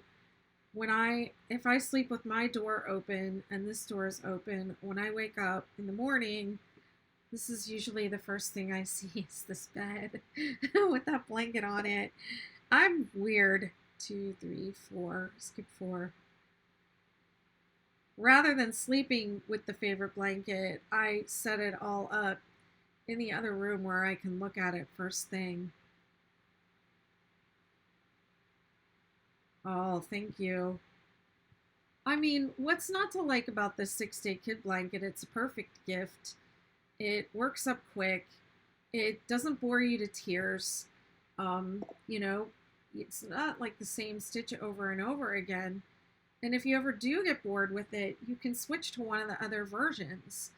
if I sleep with my door open and this door is open, when I wake up in the morning, this is usually the first thing I see is this bed with that blanket on it. I'm weird. 2, 3, 4, skip 4. rather than sleeping with the favorite blanket, I set it all up in the other room where I can look at it first thing. Oh, thank you. I mean, what's not to like about this 6-day kid blanket? It's a perfect gift. It works up quick. It doesn't bore you to tears. You know, it's not like the same stitch over and over again. And if you ever do get bored with it, you can switch to one of the other versions.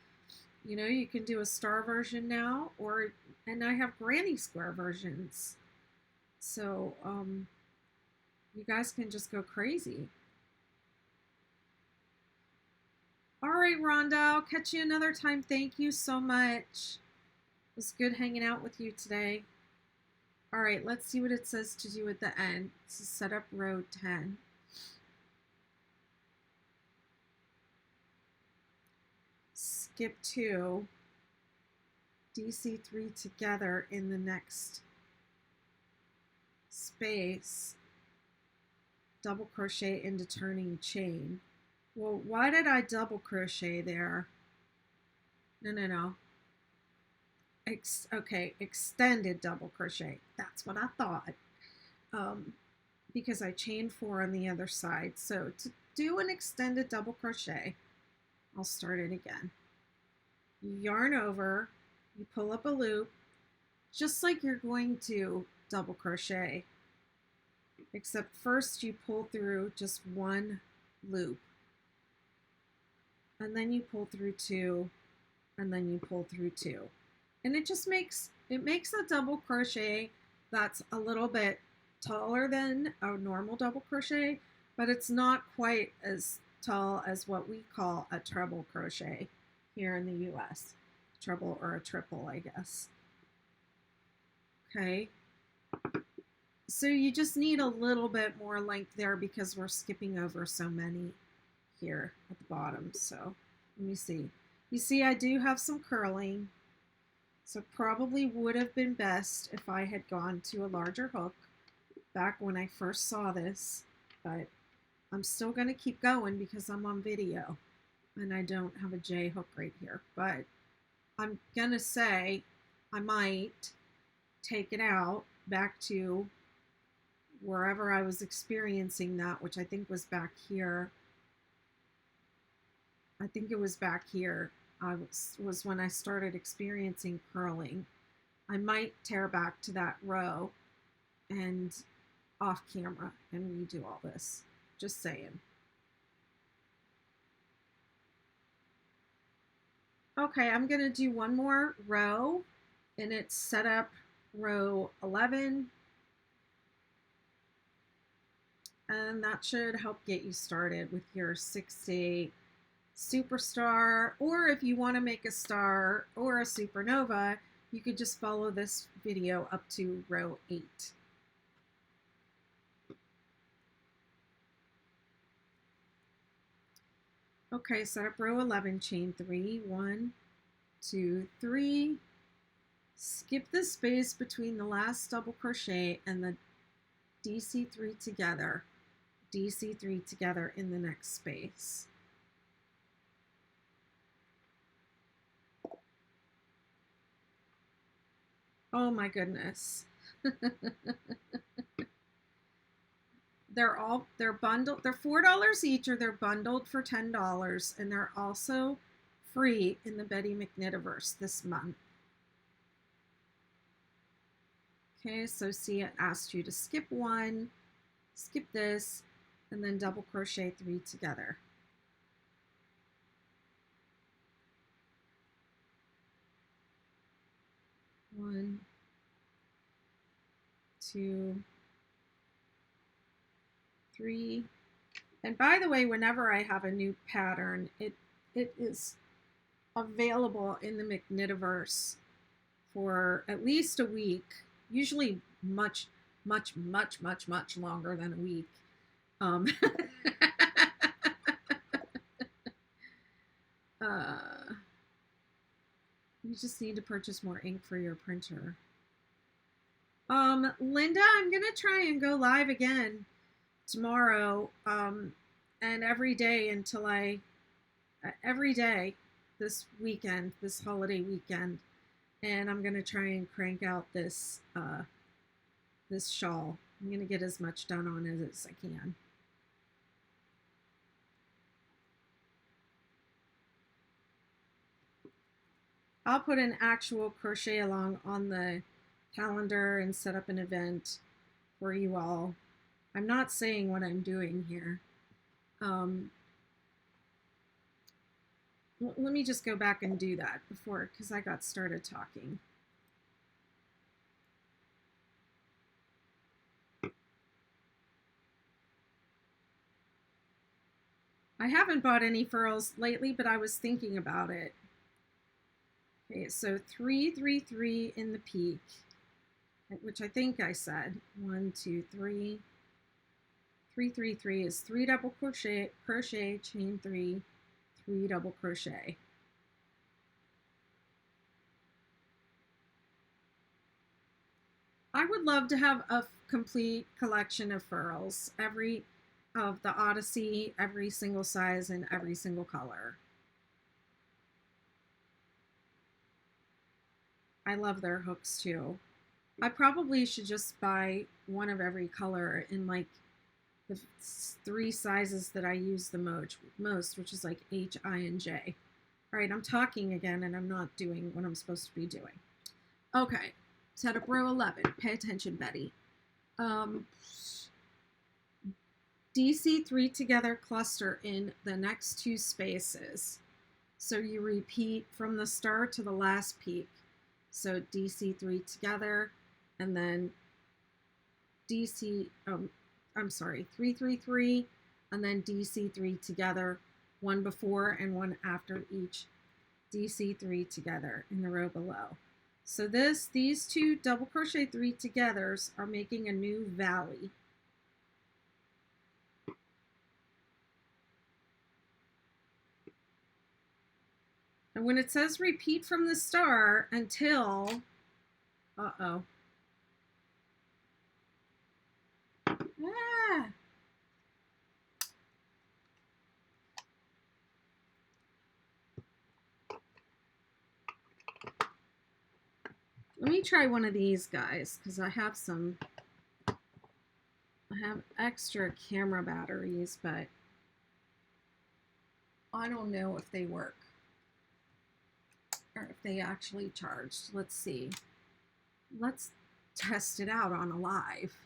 You know, you can do a star version now, and I have granny square versions. So, you guys can just go crazy. All right, Rhonda, I'll catch you another time. Thank you so much. It was good hanging out with you today. All right, let's see what it says to do at the end. This is set up row 10. Skip 2, DC3 together in the next space, double crochet into turning chain. Well, why did I double crochet there? No. Okay, extended double crochet. That's what I thought. Because I chained 4 on the other side. So to do an extended double crochet, I'll start it again. You yarn over, you pull up a loop, just like you're going to double crochet, except first you pull through just 1 loop, and then you pull through 2, and then you pull through 2. And it just makes a double crochet that's a little bit taller than a normal double crochet, but it's not quite as tall as what we call a treble crochet here in the US. Treble or a triple, I guess. Okay. So you just need a little bit more length there because we're skipping over so many here at the bottom. So let me see. You see, I do have some curling. So probably would have been best if I had gone to a larger hook back when I first saw this, but I'm still going to keep going because I'm on video and I don't have a J hook right here. But I'm going to say I might take it out back to wherever I was experiencing that, which I think was back here. I think it was back here. Was when I started experiencing curling. I might tear back to that row and off camera and redo all this. Just saying. Okay, I'm going to do one more row, and it's set up row 11. And that should help get you started with your 6-day superstar, or if you want to make a star or a supernova, you could just follow this video up to row 8. Okay, set up row 11, chain 3, 1, 2, 3, skip the space between the last double crochet and the DC3 together, DC3 together in the next space. Oh my goodness. They're bundled. They're $4 each, or they're bundled for $10, and they're also free in the Betty McKnitiverse this month. Okay, so see, it asked you to skip 1, skip this, and then double crochet 3 together. One, 2, 3. And by the way, whenever I have a new pattern, it is available in the McKnitiverse for at least a week, usually much longer than a week. You just need to purchase more ink for your printer. Linda, I'm gonna try and go live again tomorrow, and every day until I every day this weekend, this holiday weekend, and I'm gonna try and crank out this this shawl. I'm gonna get as much done on it as I can. I'll put an actual crochet along on the calendar and set up an event for you all. I'm not saying what I'm doing here. Let me just go back and do that before, because I got started talking. I haven't bought any furls lately, but I was thinking about it. Okay, so 3, 3, 3 in the peak, which I think I said 1, 2, 3. 3, 3, 3 is 3 double crochet, chain 3, 3 double crochet. I would love to have a complete collection of furls, of the Odyssey, every single size and every single color. I love their hooks too. I probably should just buy one of every color in like the 3 sizes that I use the most, which is like H, I, and J. All right, I'm talking again and I'm not doing what I'm supposed to be doing. Okay, set up row 11. Pay attention, Betty. DC 3 together cluster in the next 2 spaces. So you repeat from the start to the last peak. So DC 3 together, and then DC, I'm sorry, 3, 3, 3, and then DC 3 together, one before and one after each DC 3 together in the row below. So these 2 double crochet 3 togethers are making a new valley. And when it says repeat from the start until, uh-oh. Ah. Let me try one of these guys, because I have extra camera batteries, but I don't know if they work or if they actually charged. Let's see. Let's test it out on a live.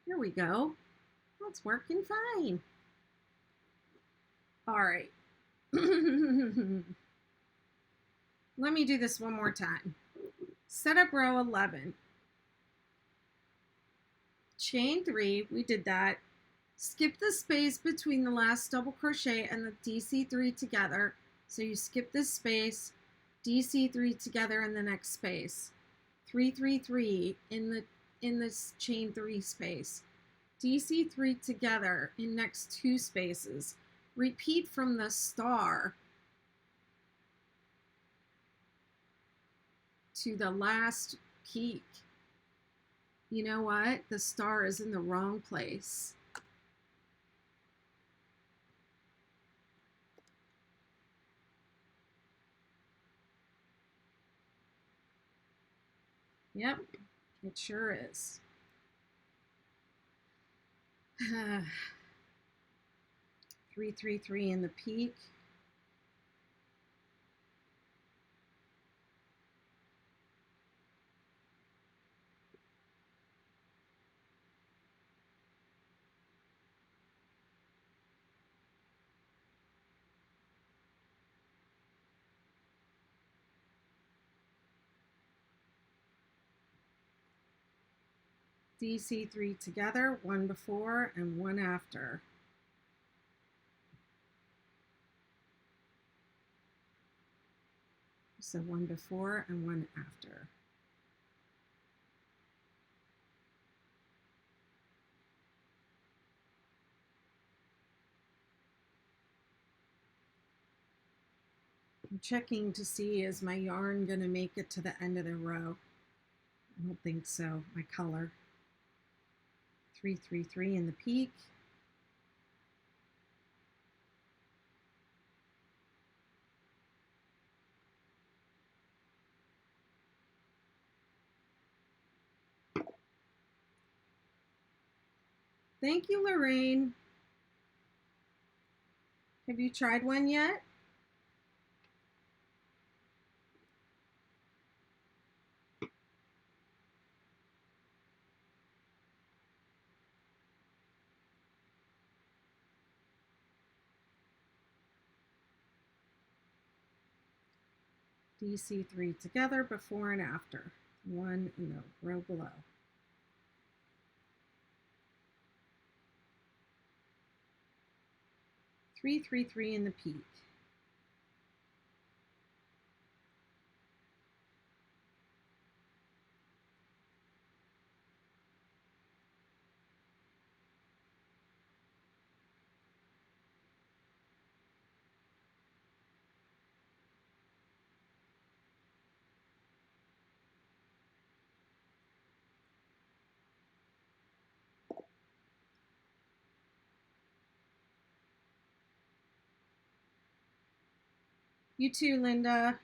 Here we go. It's working fine. All right. Let me do this one more time. Set up row 11. Chain 3, we did that. Skip the space between the last double crochet and the DC 3 together. So you skip this space, DC 3 together in the next space. 3, 3, 3 in this chain 3 space. DC 3 together in next 2 spaces. Repeat from the star to the last peak. You know what? The star is in the wrong place. Yep, it sure is. 3, 3, 3 in the peak. DC 3 together, one before and one after. So one before and one after. I'm checking to see, is my yarn going to make it to the end of the row? I don't think so. My color. 333 in the peak. Thank you, Lorraine. Have you tried one yet? DC3 together, before and after. One in the row below. Three, 3, 3 in the peak. You too, Linda.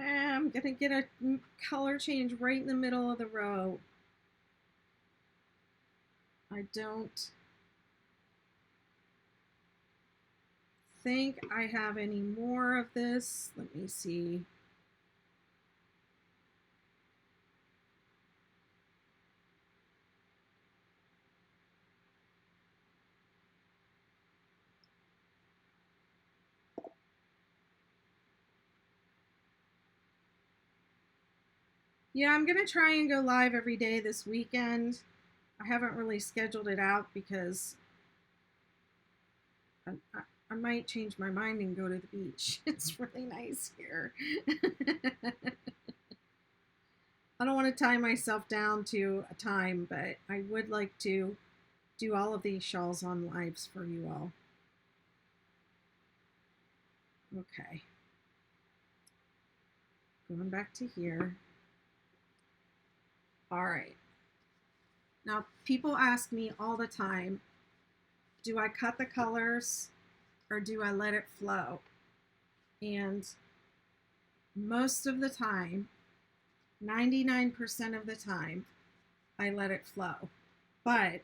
I'm gonna get a color change right in the middle of the row. I don't think I have any more of this. Let me see. Yeah, I'm gonna try and go live every day this weekend. I haven't really scheduled it out because I might change my mind and go to the beach. It's really nice here. I don't want to tie myself down to a time, but I would like to do all of these shawls on lives for you all. Okay. Going back to here. All right. Now, people ask me all the time, do I cut the colors or do I let it flow? And most of the time, 99% of the time, I let it flow. But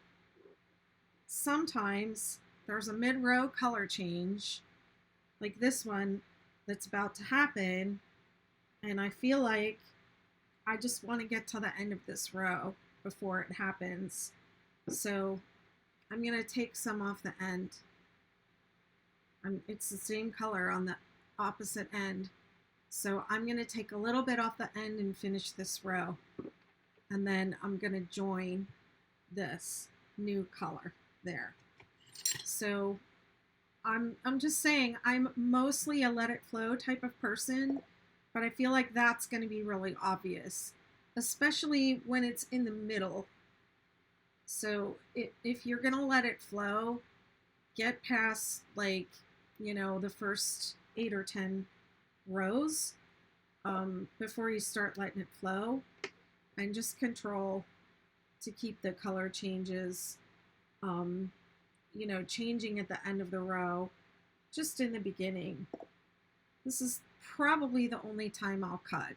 sometimes there's a mid-row color change, like this one that's about to happen, and I feel like I just want to get to the end of this row before it happens. So I'm going to take some off the end. It's the same color on the opposite end. So I'm going to take a little bit off the end and finish this row. And then I'm going to join this new color there. So I'm just saying I'm mostly a let it flow type of person, but I feel like that's going to be really obvious, especially when it's in the middle. So if you're going to let it flow, get past, like, you know, the first 8 or 10 rows before you start letting it flow, and just control to keep the color changes, you know, changing at the end of the row, just in the beginning. This is probably the only time I'll cut.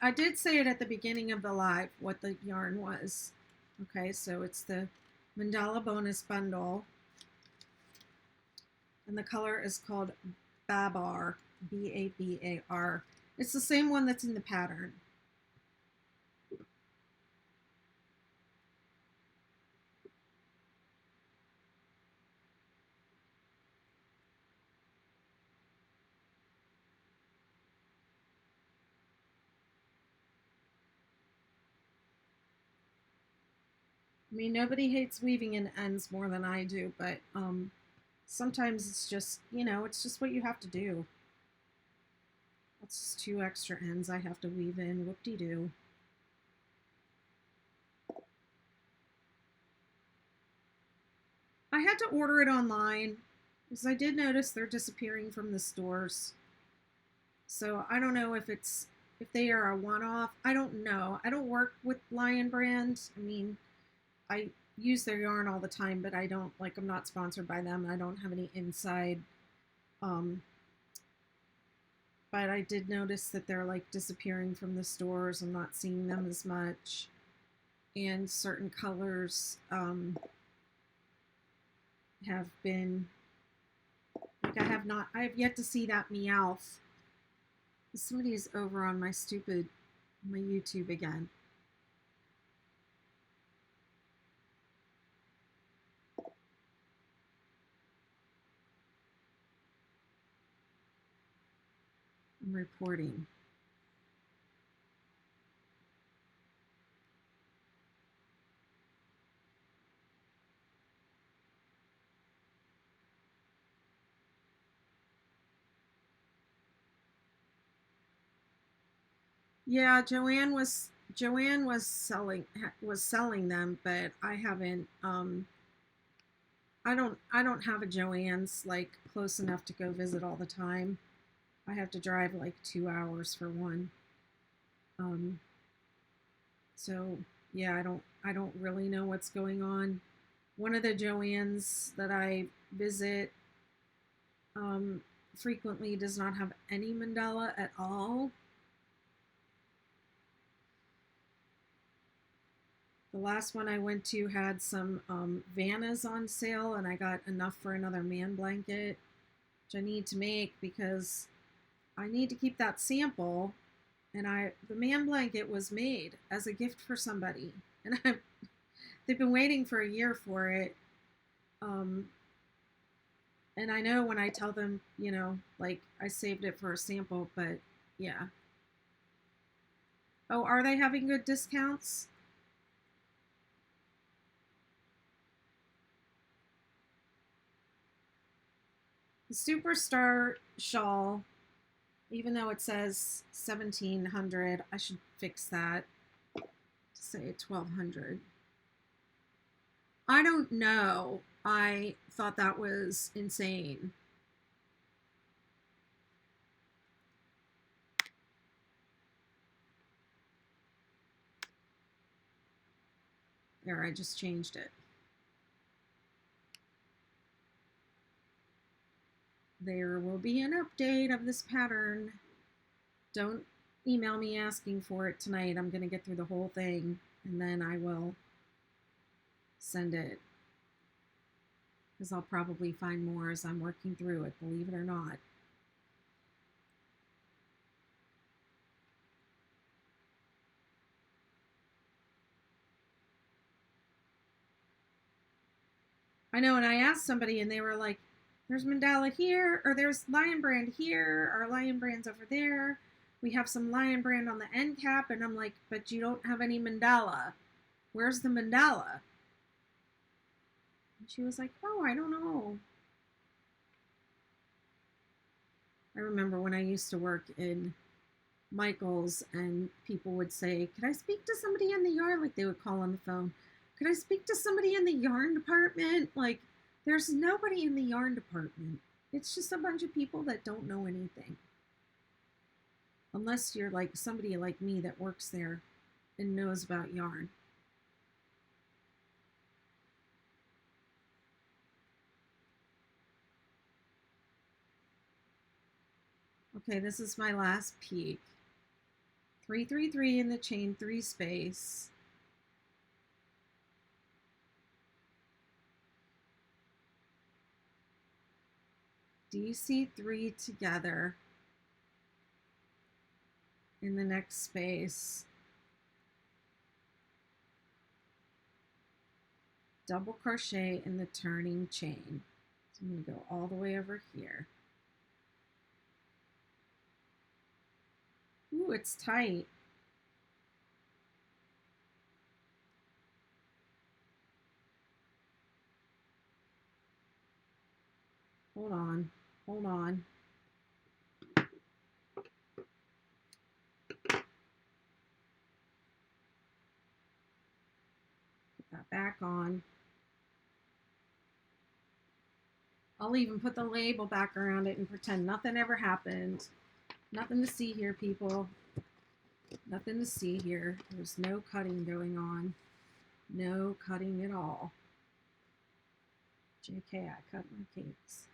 I did say it at the beginning of the live what the yarn was. Okay, so it's the mandala bonus bundle, and the color is called Babar, Babar. It's the same one that's in the pattern. I mean, nobody hates weaving in ends more than I do, but sometimes it's just, you know, it's just what you have to do. That's just 2 extra ends I have to weave in. Whoop-de-doo. I had to order it online because I did notice they're disappearing from the stores. So I don't know if they are a one-off. I don't know. I don't work with Lion Brand. I mean, I use their yarn all the time, but I don't, like, I'm not sponsored by them. I don't have any inside. But I did notice that they're like disappearing from the stores. I'm not seeing them as much. And certain colors have been, like, I have yet to see that Meowth. Somebody's over on my YouTube again. I'm reporting. Yeah, Joanne was selling them, but I haven't. I don't have a Joann's like close enough to go visit all the time. I have to drive like 2 hours for one. So yeah, I don't really know what's going on. One of the Joann's that I visit frequently does not have any mandala at all. The last one I went to had some Vannas on sale, and I got enough for another man blanket, which I need to make because I need to keep that sample. And the man blanket was made as a gift for somebody, and they've been waiting for a year for it. And I know when I tell them, you know, like I saved it for a sample, but yeah. Oh, are they having good discounts? The Superstar shawl, even though it says 1,700, I should fix that to say 1,200. I don't know. I thought that was insane. There, I just changed it. There will be an update of this pattern. Don't email me asking for it tonight. I'm going to get through the whole thing, and then I will send it. Because I'll probably find more as I'm working through it, believe it or not. I know, and I asked somebody, and they were like, there's mandala here, or there's Lion Brand here, or Lion Brand's over there. We have some Lion Brand on the end cap, and I'm like, but you don't have any mandala. Where's the mandala? And she was like, oh, I don't know. I remember when I used to work in Michael's, and people would say, could I speak to somebody in the yard? Like, they would call on the phone. Could I speak to somebody in the yarn department? Like, there's nobody in the yarn department. It's just a bunch of people that don't know anything. Unless you're like somebody like me that works there and knows about yarn. Okay, this is my last peek. 333 in the chain 3 space. DC3 together in the next space, double crochet in the turning chain. So I'm going to go all the way over here. Ooh, it's tight. Hold on, hold on. Put that back on. I'll even put the label back around it and pretend nothing ever happened. Nothing to see here, people. Nothing to see here. There's no cutting going on. No cutting at all. JK, I cut my cakes.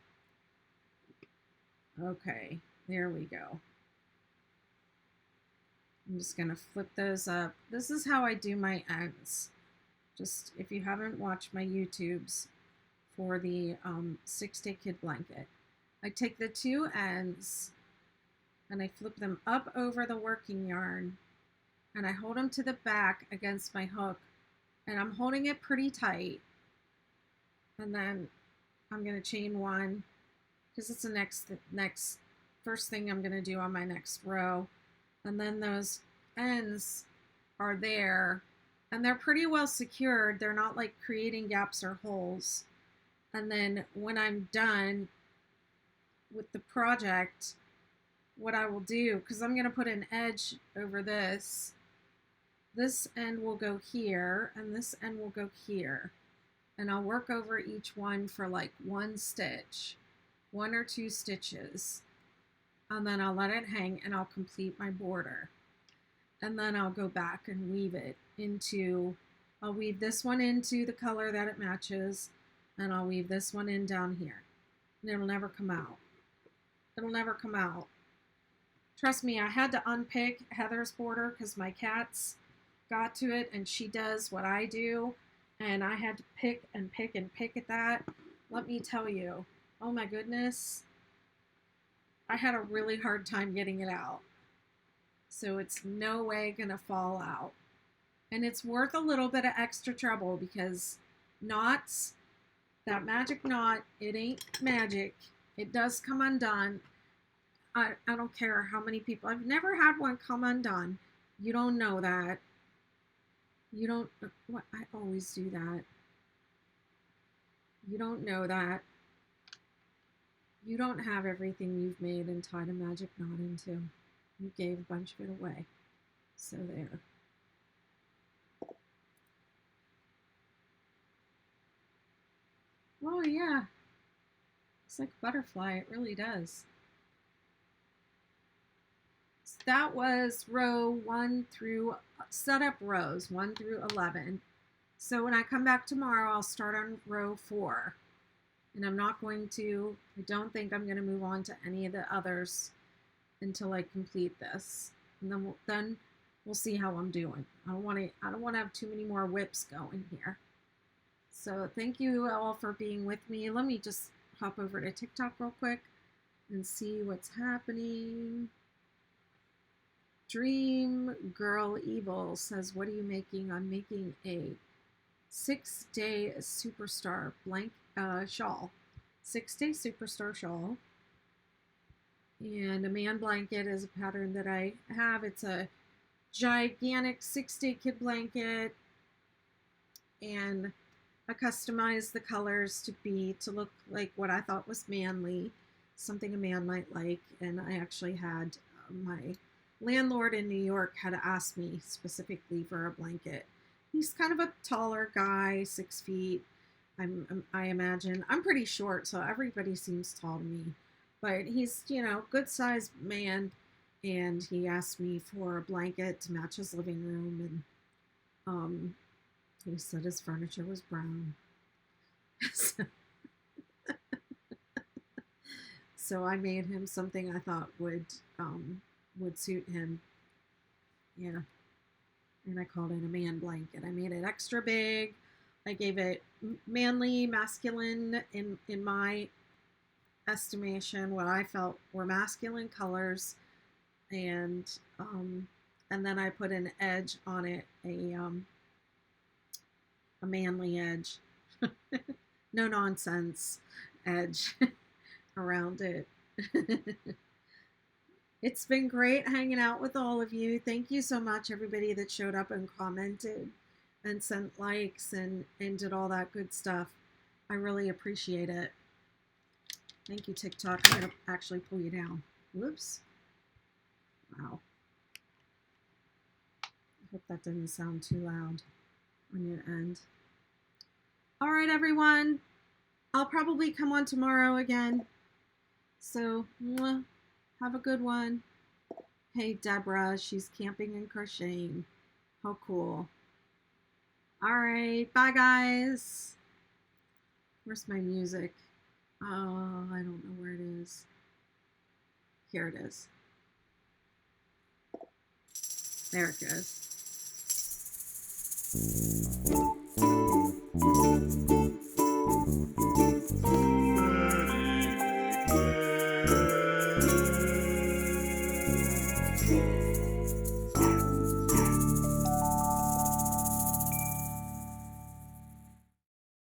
Okay, there we go. I'm just going to flip those up. This is how I do my ends. Just if you haven't watched my YouTubes for the 6-day kid blanket, I take the two ends and I flip them up over the working yarn and I hold them to the back against my hook, and I'm holding it pretty tight. And then I'm going to chain one because it's the next first thing I'm going to do on my next row. And then those ends are there and they're pretty well secured. They're not like creating gaps or holes. And then when I'm done with the project, what I will do, because I'm going to put an edge over this end will go here and this end will go here. And I'll work over each one for like one stitch, 1 or 2 stitches. And then I'll let it hang and I'll complete my border. And then I'll go back and weave it into, I'll weave this one into the color that it matches, and I'll weave this one in down here. And it'll never come out. It'll never come out. Trust me, I had to unpick Heather's border because my cats got to it and she does what I do. And I had to pick and pick and pick at that. Let me tell you, oh my goodness, I had a really hard time getting it out. So it's no way gonna fall out. And it's worth a little bit of extra trouble because knots, that magic knot, it ain't magic. It does come undone. I don't care how many people, I've never had one come undone. You don't know that. You don't, what, I always do that. You don't know that. You don't have everything you've made and tied a magic knot into. You gave a bunch of it away. So there. Oh yeah. It's like a butterfly, it really does. So that was row 1 through, setup rows 1 through 11. So when I come back tomorrow, I'll start on row 4. And I'm not going to, I don't think I'm going to move on to any of the others until I complete this. And then we'll see how I'm doing. I don't want to have too many more whips going here. So thank you all for being with me. Let me just hop over to TikTok real quick and see what's happening. Dream Girl Evil says, what are you making? I'm making a 6-day superstar shawl. 6-day superstar shawl. And a man blanket is a pattern that I have. It's a gigantic 6-day kid blanket. And I customized the colors to look like what I thought was manly, something a man might like. And I actually had my landlord in New York had asked me specifically for a blanket. He's kind of a taller guy, 6 feet. I imagine. I'm pretty short, so everybody seems tall to me. But he's, good sized man. And he asked me for a blanket to match his living room. And he said his furniture was brown. So I made him something I thought would suit him. Yeah. And I called it a man blanket. I made it extra big. I gave it manly, masculine in my estimation, what I felt were masculine colors, and then I put an edge on it, a manly edge, no nonsense edge around it. It's been great hanging out with all of you. Thank you so much, everybody that showed up and commented and sent likes and did all that good stuff. I really appreciate it. Thank you, TikTok. I'm going to actually pull you down. Whoops. Wow. I hope that didn't sound too loud on your end. All right, everyone. I'll probably come on tomorrow again. So, have a good one. Hey, Deborah, she's camping and crocheting. How cool. All right, bye, guys. Where's my music? Oh, I don't know where it is. Here it is. There it goes.